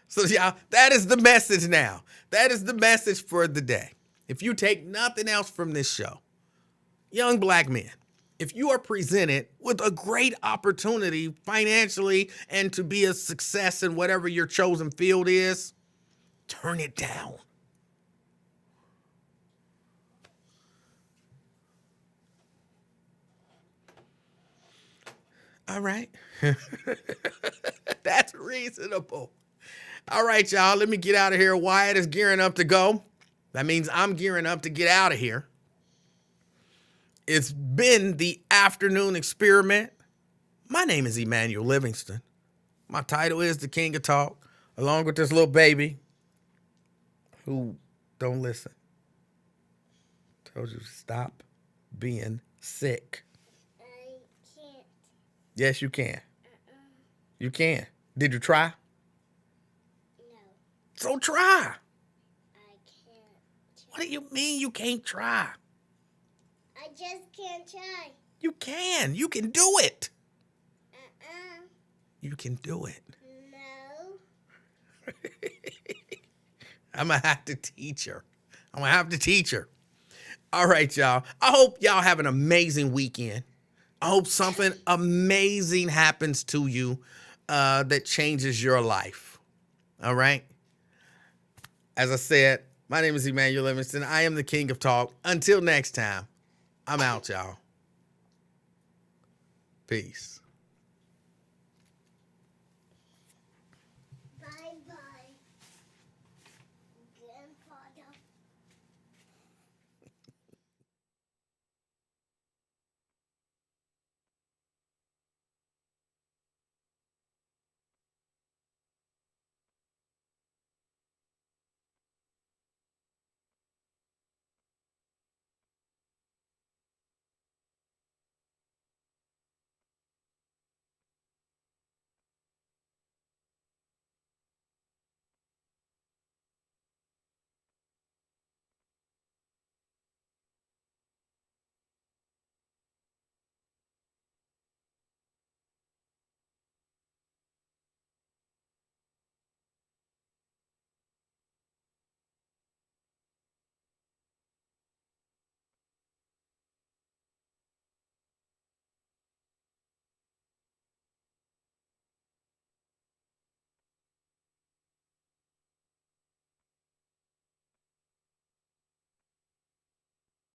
so y'all, that is the message now. That is the message for the day. If you take nothing else from this show, young black men, if you are presented with a great opportunity financially and to be a success in whatever your chosen field is, turn it down. All right. That's reasonable. All right, y'all, let me get out of here. Wyatt is gearing up to go. That means I'm gearing up to get out of here. It's been the afternoon experiment. My name is Emanuel Livingston. My title is the King of Talk, along with this little baby who don't listen. Told you to stop being sick. I can't. Yes, you can. You can. Did you try? No, So try. I can't. What do you mean you can't try? I just can't try. You can. You can do it. Uh-uh. You can do it. No. I'm going to have to teach her. I'm going to have to teach her. All right, y'all. I hope y'all have an amazing weekend. I hope something amazing happens to you that changes your life. All right? As I said, my name is Emanuel Livingston. I am the King of Talk. Until next time, I'm out, y'all. Peace.